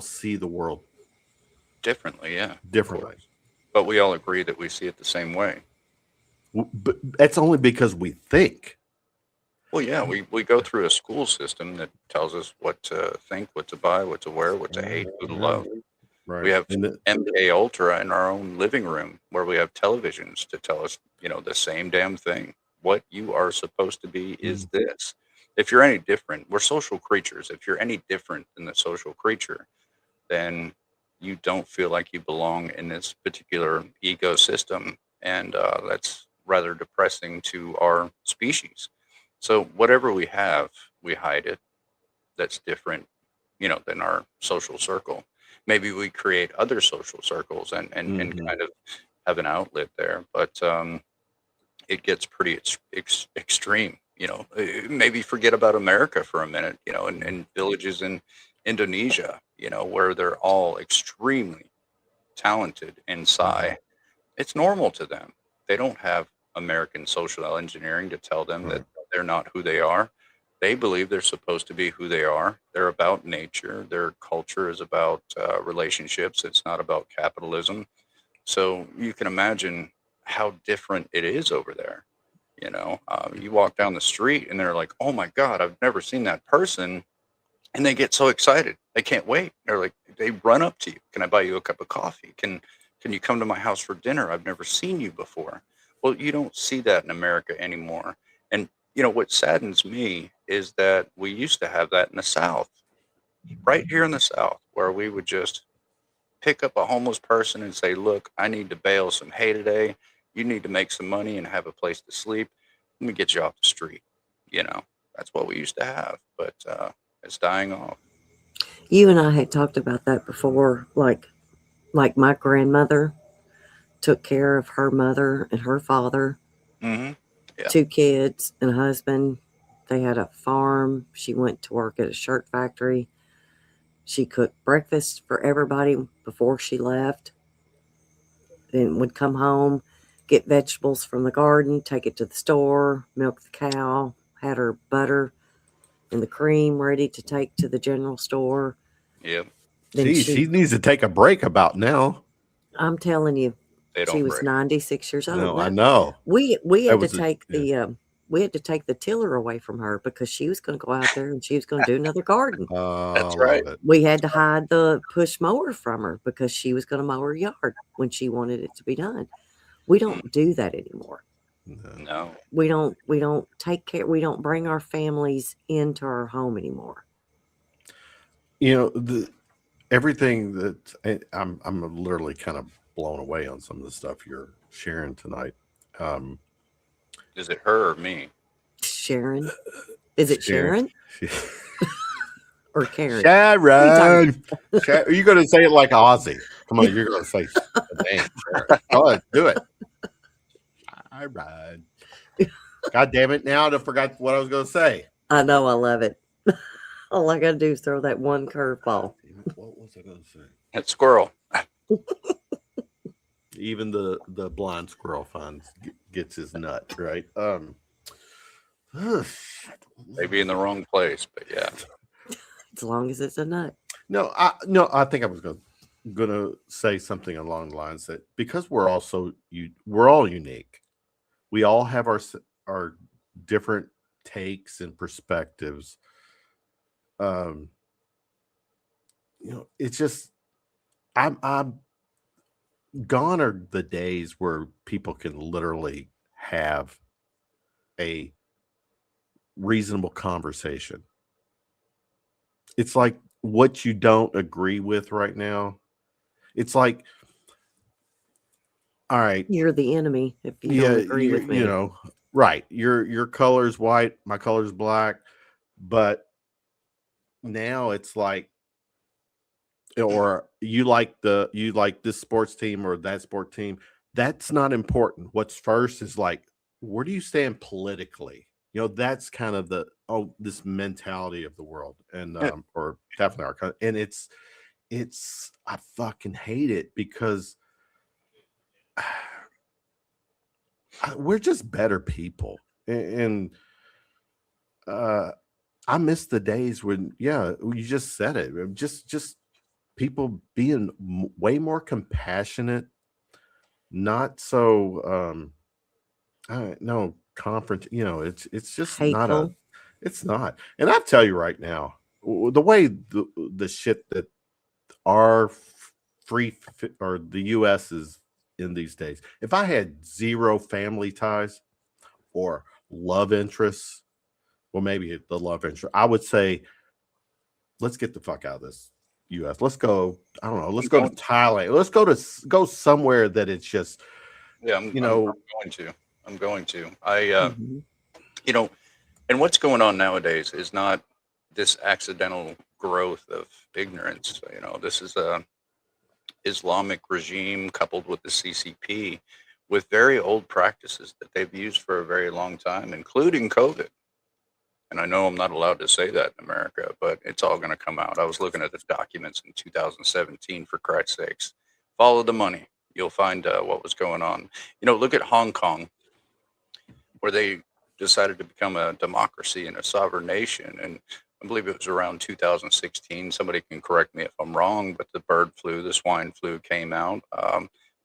see the world Differently, yeah. differently. But we all agree that we see it the same way. But that's only because we think. Well, yeah, we go through a school system that tells us what to think, what to buy, what to wear, what to hate, who to love. Right. We have MK Ultra in our own living room where we have televisions to tell us, the same damn thing. What you are supposed to be is this. If you're any different, we're social creatures. If you're any different than the social creature, then you don't feel like you belong in this particular ecosystem. And that's rather depressing to our species. So whatever we have, we hide it. That's different, than our social circle. Maybe we create other social circles and kind of have an outlet there. But it gets pretty extreme. Maybe forget about America for a minute, and villages in Indonesia, where they're all extremely talented in psi. It's normal to them. They don't have American social engineering to tell them that they're not who they are. They believe they're supposed to be who they are. They're about nature. Their culture is about relationships. It's not about capitalism. So you can imagine how different it is over there. You walk down the street and they're like, "Oh my God, I've never seen that person." And they get so excited. They can't wait. They're like, they run up to you. "Can I buy you a cup of coffee? Can Can you come to my house for dinner? I've never seen you before. Well, you don't see that in America anymore. And, what saddens me is that we used to have that in the South, right here in the South, where we would just pick up a homeless person and say, look, I need to bale some hay today. You need to make some money and have a place to sleep. Let me get you off the street. That's what we used to have, but it's dying off. You and I had talked about that before. Like my grandmother took care of her mother and her father, Mm-hmm. Yeah. 2 kids and a husband. They had a farm. She went to work at a shirt factory. She cooked breakfast for everybody before she left. Then would come home, get vegetables from the garden, take it to the store, milk the cow, had her butter and the cream ready to take to the general store. Yep. Then She needs to take a break about now. I'm telling you, They don't she was break. 96 years old. No, I know. We had to was a- take we had to take the tiller away from her because she was going to go out there and she was going to do another garden. That's I right. love it. We had to hide the push mower from her because she was going to mow her yard when she wanted it to be done. We don't do that anymore. No. We don't take care. We don't bring our families into our home anymore. Everything that I'm literally kind of blown away on some of the stuff you're sharing tonight. Is it her or me? Sharon, is it Sharon or Karen? Sharon. Are you going to say it like Ozzy? Come on, you're going to say the name. Sharon. Go ahead, do it. I ride. God damn it! Now I forgot what I was going to say. I know, I love it. All I got to do is throw that one curveball. What was I going to say? That squirrel. Even the blind squirrel gets his nut right. Maybe in the wrong place, but yeah. As long as it's a nut. No, I think I was gonna say something along the lines that because we're all unique. We all have our different takes and perspectives. It's just I'm gone are the days where people can literally have a reasonable conversation. It's like what you don't agree with right now. It's like, all right, You're the enemy if you don't agree with me. Right. Your color's white, my color's black, but now it's like, or you like this sports team or that sport team. That's not important. What's first is like, where do you stand politically? That's kind of this mentality of the world, and or definitely our country. And it's I fucking hate it because we're just better people, and I miss the days when you just said it, just people being way more compassionate, not so no conference. It's just Hateful. it's not. And I tell you right now, the way the shit that our free or the U.S. is in these days, if I had zero family ties or love interests, well, maybe the love interest, I would say, let's get the fuck out of this U.S. Let's go. I don't know. Let's go to Thailand. Let's go somewhere that it's just. Yeah, I'm going to. Mm-hmm. And what's going on nowadays is not this accidental growth of ignorance. This is a Islamic regime coupled with the CCP with very old practices that they've used for a very long time, including COVID. And I know I'm not allowed to say that in America, but it's all going to come out. I was looking at the documents in 2017, for Christ's sakes. Follow the money. You'll find what was going on. Look at Hong Kong, where they decided to become a democracy and a sovereign nation. And I believe it was around 2016. Somebody can correct me if I'm wrong, but the bird flu, the swine flu came out.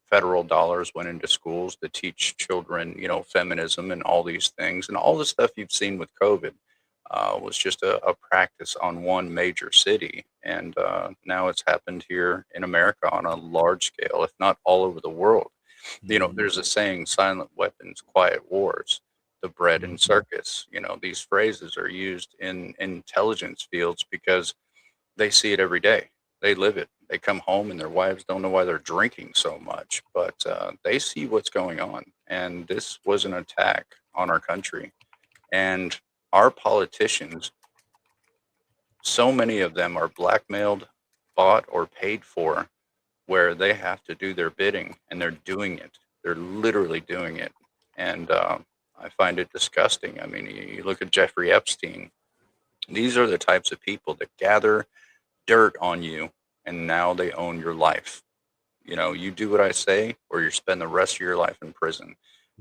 Federal dollars went into schools to teach children, feminism and all these things. And all the stuff you've seen with COVID was just a practice on one major city. And now it's happened here in America on a large scale, if not all over the world. You know, there's a saying, silent weapons, quiet wars, the bread and circus. You know, these phrases are used in intelligence fields because they see it every day. They live it. They come home and their wives don't know why they're drinking so much, but they see what's going on. And this was an attack on our country. And our politicians, so many of them are blackmailed, bought, or paid for, where they have to do their bidding, and they're doing it. They're literally doing it. And I find it disgusting. I mean, you look at Jeffrey Epstein. These are the types of people that gather dirt on you, and now they own your life. You know, you do what I say, or you spend the rest of your life in prison.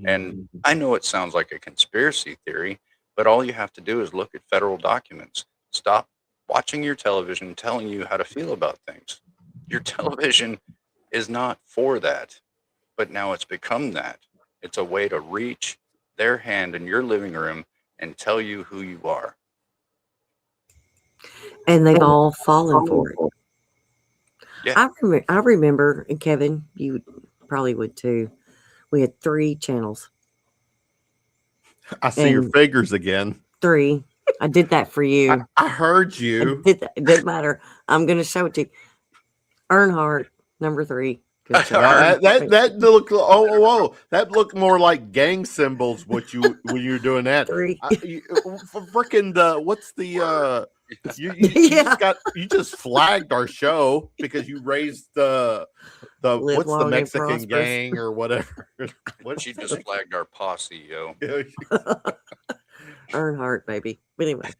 And I know it sounds like a conspiracy theory, but all you have to do is look at federal documents. Stop watching your television telling you how to feel about things. Your television is not for that, but now it's become that. It's a way to reach their hand in your living room and tell you who you are. And they've all fallen for it. Yeah. I remember, and Kevin, you probably would too. We had 3 channels. I see your And figures again. 3. I did that for you. I heard I you. did that. It didn't matter. I'm going to show it to you. Earnhart, number 3. Good job. That look. Oh, that looked more like gang symbols. When you were doing that. 3. Freaking what's the Yeah. you just flagged our show because you raised the Live what's the long and Mexican prosperous. gang or whatever. She just flagged our posse, yo. Earnhardt, baby. But anyway,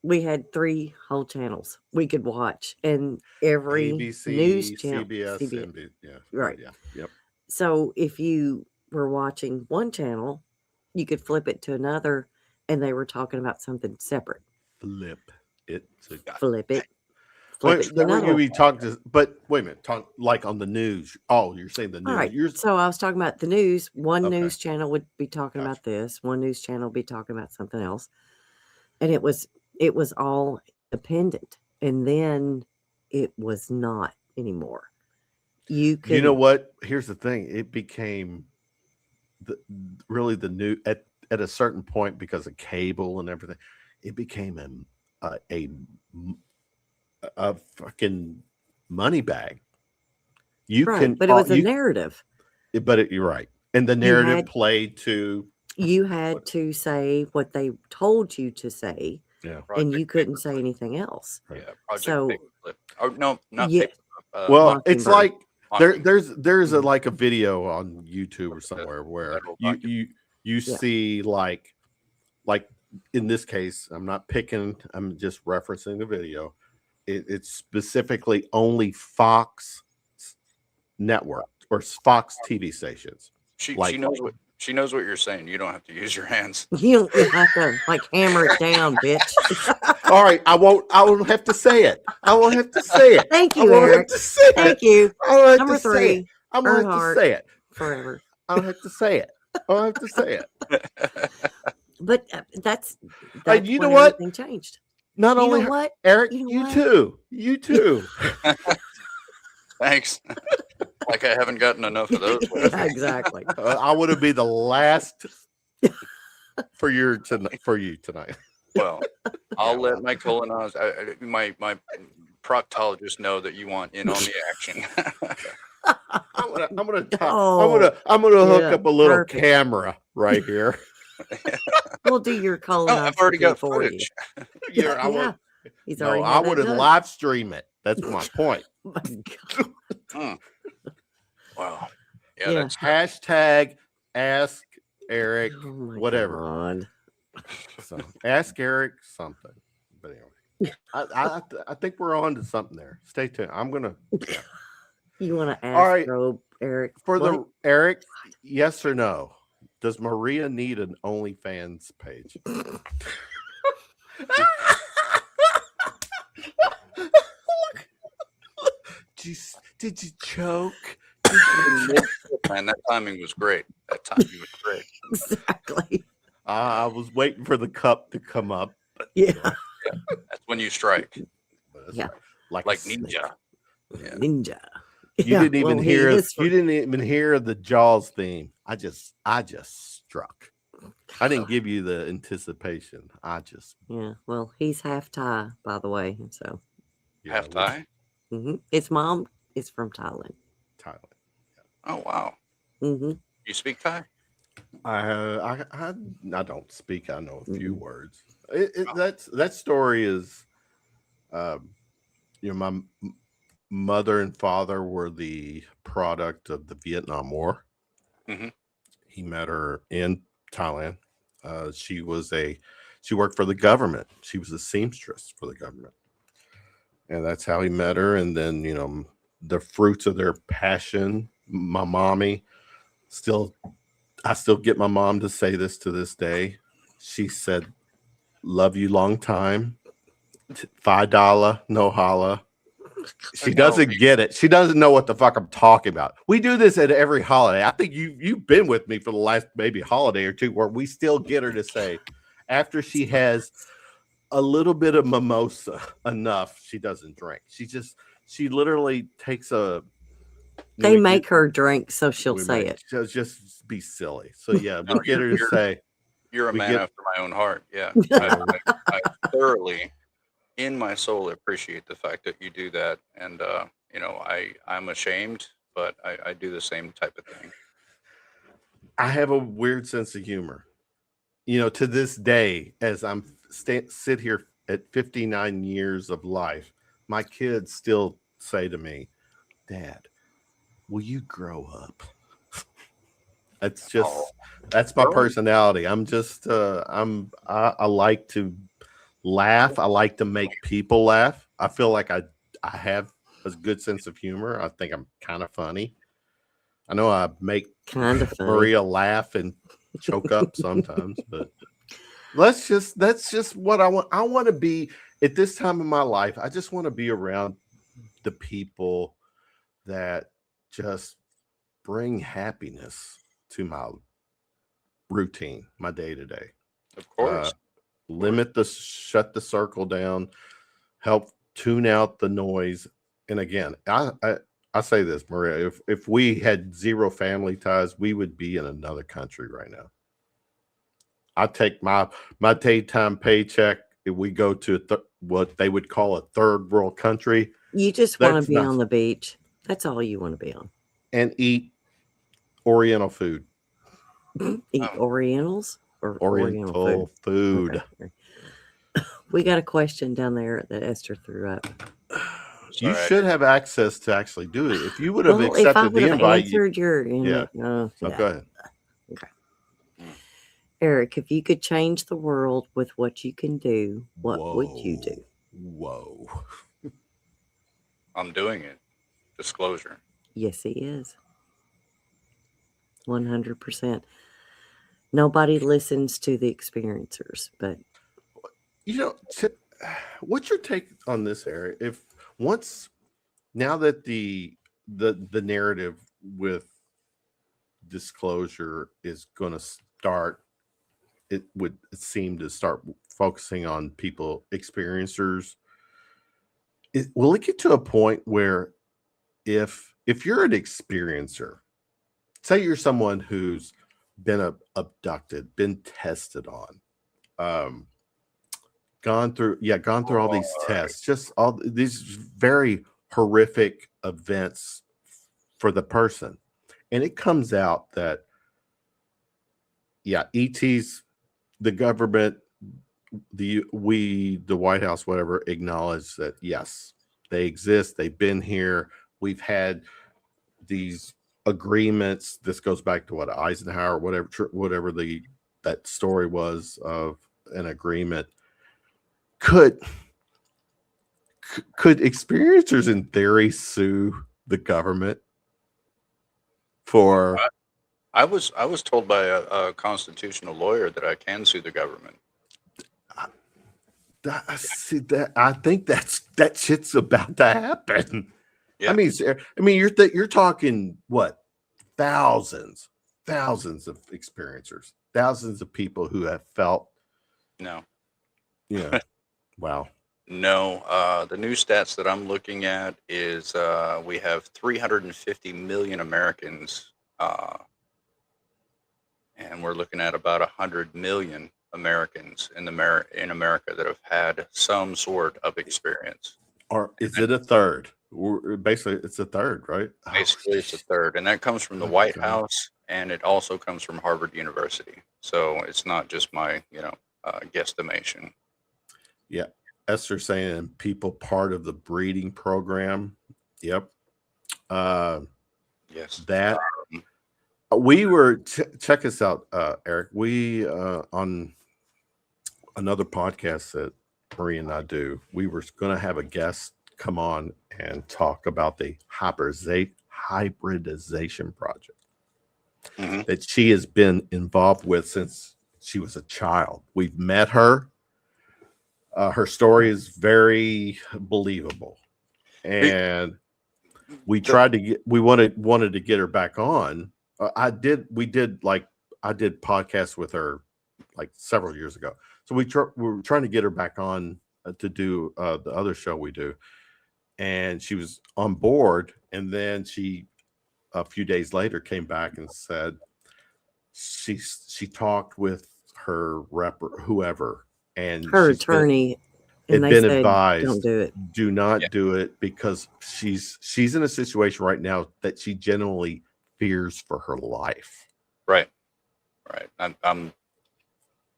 we had 3 whole channels we could watch, and every ABC, news channel, CBS, CBS. NBC, yeah, Right. yeah, yep. So if you were watching one channel, you could flip it to another, and they were talking about something separate. Flip it. Flip it. Wait, Flip it to another one. we talked to, but wait a minute, talk like on the news. Oh, you're saying the news. All right. So I was talking about the news. One Okay. news channel would be talking about this. One news channel would be talking about something else. And it was all independent. And then it was not anymore. You know what? Here's the thing. It became really the new at a certain point because of cable and everything. It became a fucking money bag. But it was a narrative. But you're right. And the narrative played to. You had to say what they told you to say. Yeah. And you couldn't say anything else. Yeah. Project So, Paperclip. Oh, no, not yeah. Paperclip. Well, it's like Mockingbird. there's a like a video on YouTube or somewhere where you see like in this case, I'm not picking, I'm just referencing the video. It's specifically only Fox network or Fox TV stations. She knows what you're saying. You don't have to use your hands. You have to like hammer it down, bitch. All right, I won't have to say it. I won't have to say it. Thank you, Eric. Thank you. Number 3. I won't have to say it. Forever. I don't have to say it. I don't have to say it. But that's you know what? Everything changed. Not you only know what, Eric, you know you what? too. You too. Thanks. Like I haven't gotten enough of those. Yeah, exactly. I want to be the last for you tonight. Well, I'll let my my proctologist know that you want in on the action. I'm gonna hook up a little perfect. camera right here. We'll do your colonoscopy I've already got for footage. you. Yeah, He's already. I would live stream it. That's my point. Oh my God. Wow. Yeah. That's Hashtag ask Eric Oh my whatever. God. So ask Eric something. But anyway, I think we're on to something there. Stay tuned. I'm gonna. Yeah. You want to ask All right. Eric? For Eric, yes or no? Does Maria need an OnlyFans page? Did you choke? Man, that timing was great. Exactly. I was waiting for the cup to come up. Yeah. That's when you strike That's Yeah. right. like snake. ninja. Yeah. Ninja. You didn't even well, he hear. is You didn't even hear the Jaws theme. I just struck. I didn't give you the anticipation. Yeah. Well, he's half Thai, by the way. So Yeah, Half Thai. his mom is from Thailand. Thailand. Oh wow. Mm-hmm. You speak Thai? I don't speak. I know a few Mhm. words. That story is, my mother and father were the product of the Vietnam War. Mhm. He met her in Thailand. She worked for the government. She was a seamstress for the government, and that's how he met her. And then the fruits of their passion. My mommy I still get my mom to say this to this day. She said, "Love you long time. $5 no holla." She doesn't get it. She doesn't know what the fuck I'm talking about. We do this at every holiday. I think you've been with me for the last maybe holiday or two, where we still get her to say, after she has a little bit of mimosa enough, she doesn't drink. She literally takes a. They make her drink, so she'll say it. She'll just be silly. So yeah, we No, get her to say. You're a we man get- after my own heart. Yeah. Yeah. I thoroughly, in my soul, appreciate the fact that you do that. And, I'm ashamed, but I do the same type of thing. I have a weird sense of humor. To this day, as I'm sit here at 59 years of life, my kids still say to me, "Dad, will you grow up?" That's my Grow up. personality. I'm just I like to laugh. I like to make people laugh. I feel like I have a good sense of humor. I think I'm kind of funny. I know I make Kind of funny. Maria laugh and choke up sometimes, but that's just what I want. I want to be at this time in my life. I just want to be around the people that just bring happiness to my routine, my day to day. Of course. Shut the circle down, help tune out the noise. And again, I say this, Maria, if we had zero family ties, we would be in another country right now. I take my daytime paycheck. If we go to what they would call a third world country, You just want That's to be not- on the beach. That's all you want to be on. and eat Oriental food. Eat Orientals or Oriental Oriental food. Okay. We got a question down there that Esther threw up. You Sorry, should have access to actually do it. If you would have Well, if I accepted would the have invite, answered your yeah. yeah. Go ahead. Eric, if you could change the world with what you can do, what would you do? Whoa. I'm doing it. Disclosure. Yes, he is. 100%. Nobody listens to the experiencers, but What's your take on this, Eric? Now that the narrative with disclosure is going to start, it would seem to start focusing on people, experiencers. Will it get to a point where if you're an experiencer, say you're someone who's been abducted, been tested on, gone through all these tests, just all these very horrific events for the person, and it comes out that ET's, the government, the White House, whatever, acknowledge that yes, they exist, they've been here, we've had these agreements. This goes back to what Eisenhower, whatever that story was of an agreement. Could experiencers in theory sue the government for? I was told by a constitutional lawyer that I can sue the government. I think that shit's about to happen. Yeah. I mean, you're talking what, thousands of experiencers. thousands of people who have felt, No. Wow. No, the new stats that I'm looking at is we have 350 million Americans, and we're looking at about 100 million Americans in America that have had some sort of experience. Or is it a third? Basically, it's a third, right? Basically, it's a third, and that comes from the Oh, White God. House, and it also comes from Harvard University. So it's not just my, guesstimation. Yeah. Esther saying people part of the breeding program. Yep. Yes. That we were check us out, Eric. We on another podcast that Marie and I do, we were going to have a guest come on and talk about the hybridization project that she has been involved with since she was a child. We've met her. Her story is very believable, and we tried to get. We wanted to get her back on. I did podcasts with her like several years ago. So we were trying to get her back on to do the other show we do, and she was on board. And then she, a few days later, came back and said she talked with her rep or whoever, and Her attorney, and they been said, advised, don't do it. Do not do it, because she's in a situation right now that she genuinely fears for her life. Right. I'm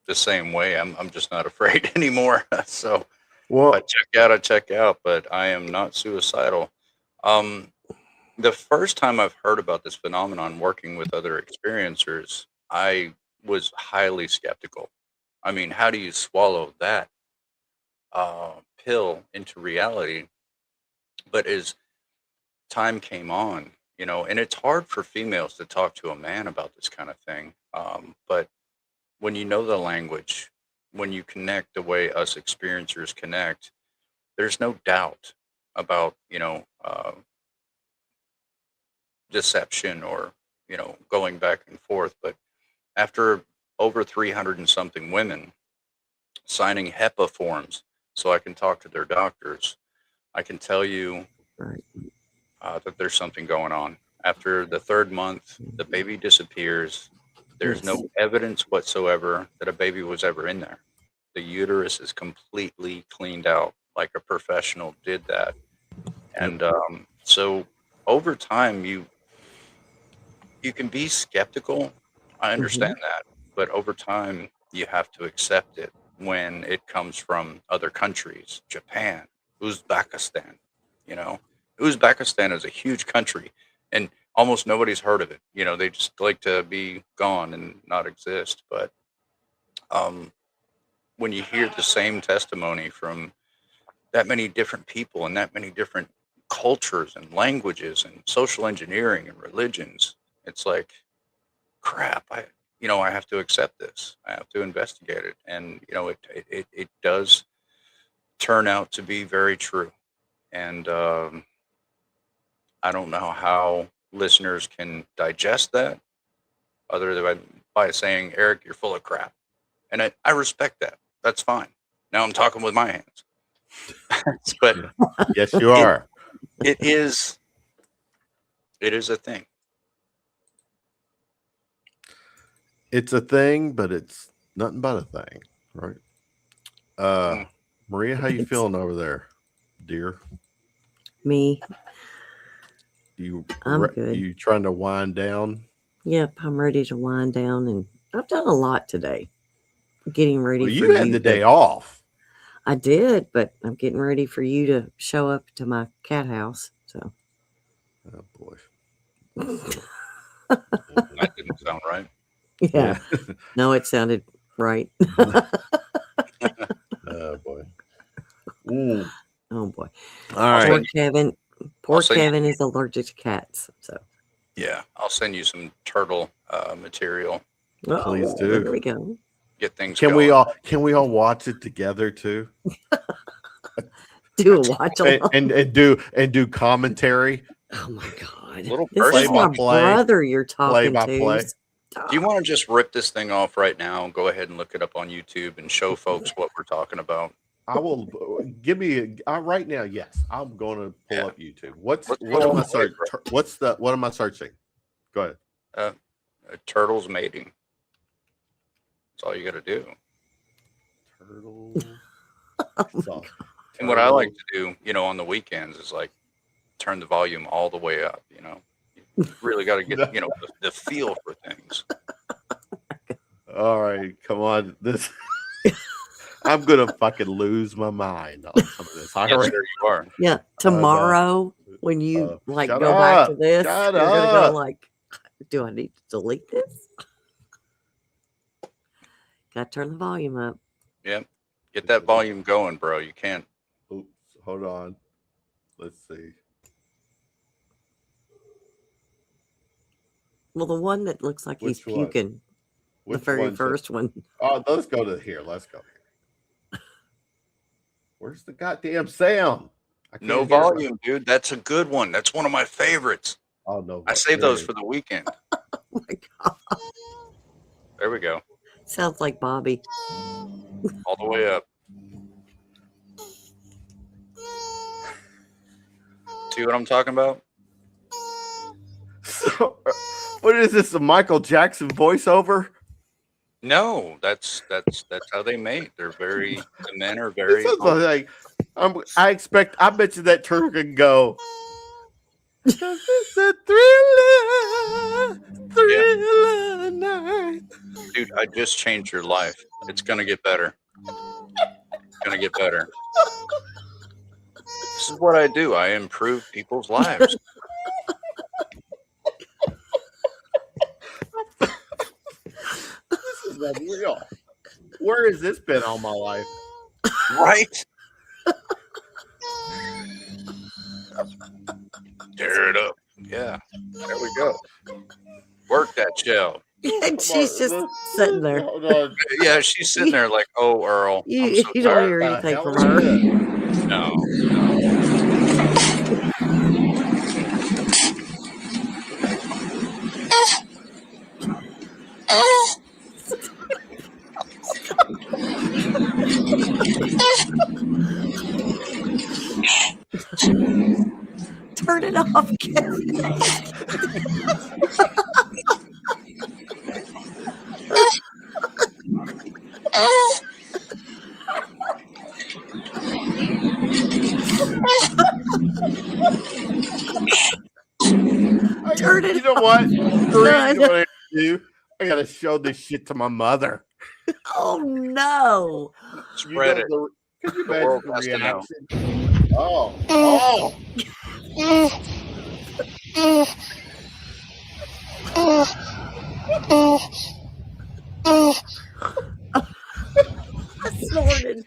the same way. I'm just not afraid anymore. So, well, if I check out, but I am not suicidal. The first time I've heard about this phenomenon working with other experiencers, I was highly skeptical. I mean, how do you swallow that pill into reality? But as time came on, and it's hard for females to talk to a man about this kind of thing. But when you know the language, when you connect the way us experiencers connect, there's no doubt about, deception or, going back and forth. But after over 300 and something women signing HEPA forms so I can talk to their doctors, I can tell you that there's something going on. After the third month, the baby disappears. There's no evidence whatsoever that a baby was ever in there. The uterus is completely cleaned out, like a professional did that. And so over time, you can be skeptical. I understand that. But over time, you have to accept it when it comes from other countries, Japan, Uzbekistan. Uzbekistan is a huge country, and almost nobody's heard of it. They just like to be gone and not exist. But when you hear the same testimony from that many different people and that many different cultures and languages and social engineering and religions, it's like, crap, I have to accept this. I have to investigate it. And, it does turn out to be very true. And I don't know how listeners can digest that other than by saying, Eric, you're full of crap. And I respect that. That's fine. Now I'm talking with my hands. But yes, you are. It is a thing. It's a thing, but it's nothing but a thing, right? Maria, how you feeling over there, dear? Me? I'm good. You trying to wind down? Yep, I'm ready to wind down, and I've done a lot today. Getting ready for you. You had the day off. I did, but I'm getting ready for you to show up to my cat house. So. Oh boy. That didn't sound right. Yeah. No, it sounded right. Oh boy. Ooh. Oh boy. All right. Poor Kevin is allergic to cats. So. Yeah, I'll send you some turtle material. Please do. There we go. Get things. Can going. we all watch it together too? Do a watch along and do commentary. Oh my God! Little this is my brother you're talking to. Play. Do you want to just rip this thing off right now and go ahead and look it up on YouTube and show folks what we're talking about? I will give me right now. Yes, I'm going to pull up YouTube. What Let's am go I searching? What am I searching? Go ahead. Turtles mating. That's all you got to do. Turtle. So, And what I like to do, you know, on the weekends is like turn the volume all the way up. You know, you really got to get, you know, the feel for things. all right, come on. This I'm gonna fucking lose my mind on some of this. Yes, sir, you are. Yeah. Tomorrow, when you like shut go back to up. this, Shut you're gonna up. go like, do I need to delete this? Gotta turn the volume up. Yep. Get that volume going, bro. You can't. Oops, hold on. Let's see. Well, the one that looks like he's Which one? puking, the Which very one's it? first one. Oh, let's go to here. Let's go here. Where's the goddamn sound? I can't No hear it. volume, dude. That's a good one. That's one of my favorites. Oh no! I save those for the weekend. Oh my God. There we go. Sounds like Bobby. All the way up. See what I'm talking about? So, what is this? A Michael Jackson voiceover? No, that's how they mate. They're very. The men are very. This is like I bet you that turtle can go. It's a thriller night. Dude, I just changed your life. It's gonna get better. It's gonna get better. This is what I do. I improve people's lives. This is unreal. Where has this been all my life? Right? Tear it up. Yeah. There we go. Work that shell. And she's just sitting there. Hold on. Yeah, she's sitting there like, oh, Earl. I'm so You don't tired. hear The anything hell from is her. this? No. Turn it off, Kevin. Turn it You know what? I know. What I do? I gotta show this shit to my mother. Oh no. Spread it. Can you The world imagine the has to know. reaction? Oh. I snorted.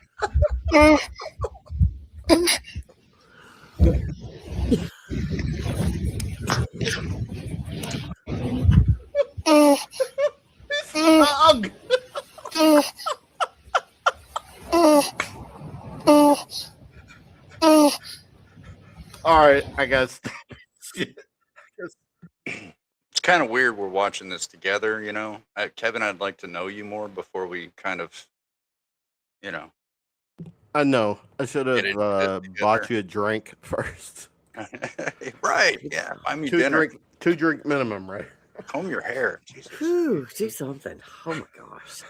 Ugh. All right, I guess. It's kind of weird we're watching this together, you know. Kevin, I'd like to know you more before we kind of, you know. I know. I should Get have it bought together. you a drink first. Right. Yeah. Buy me dinner. Two drink minimum, right? Comb your hair. Jesus. Whew, do something. Oh my gosh.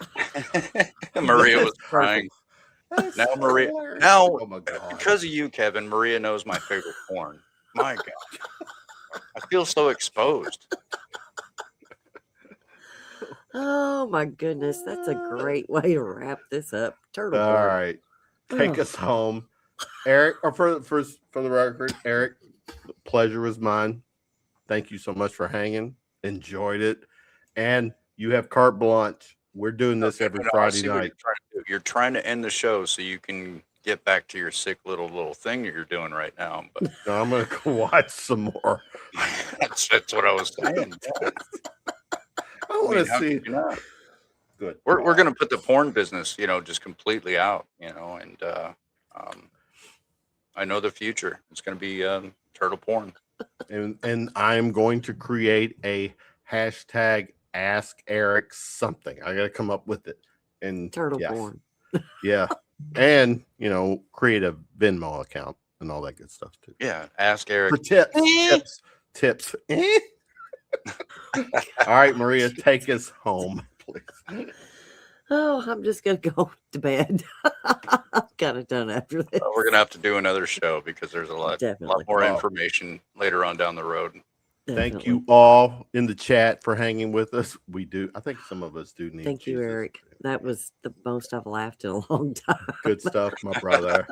Maria was That's crying. That's Now, Maria. hilarious. Now, Oh my god. because of you, Kevin, Maria knows my favorite porn. My God. I feel so exposed. Oh my goodness. That's a great way to wrap this up. Turtle All porn. right, take Oh. us home, Eric. Or for the record, Eric, the pleasure was mine. Thank you so much for hanging. Enjoyed it, and you have carte blanche. We're doing this every I Friday see what night. You're trying to do. You're trying to end the show so you can get back to your sick little thing that you're doing right now. But No, I'm gonna go watch some more. that's what I was saying. Yeah. I want to how see. could you not? Good. We're going to put the porn business, you know, just completely out, you know, and I know the future. It's going to be turtle porn. And I'm going to create a hashtag Ask Eric something. I got to come up with it. And Turtle yes, porn. yeah, and create a Venmo account and all that good stuff too. Yeah, ask Eric. For tips. All right, Maria, take us home, please. Oh, I'm just gonna go to bed. I've got it done after this. We're gonna have to do another show because there's a lot Definitely. more Oh. information later on down the road. Definitely. Thank you all in the chat for hanging with us. We do. I think some of us do need. Thank you, Jesus. Eric. That was the most I've laughed in a long time. Good stuff, my brother.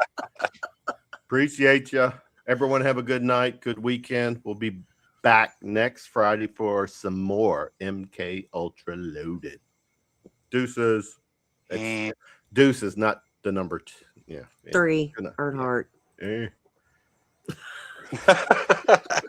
Appreciate you. Everyone have a good night, good weekend. We'll be back next Friday for some more MK Ultra Loaded. Deuces. It's deuces, not the number 2. Yeah. 3, Good night. Earnhardt. Yeah.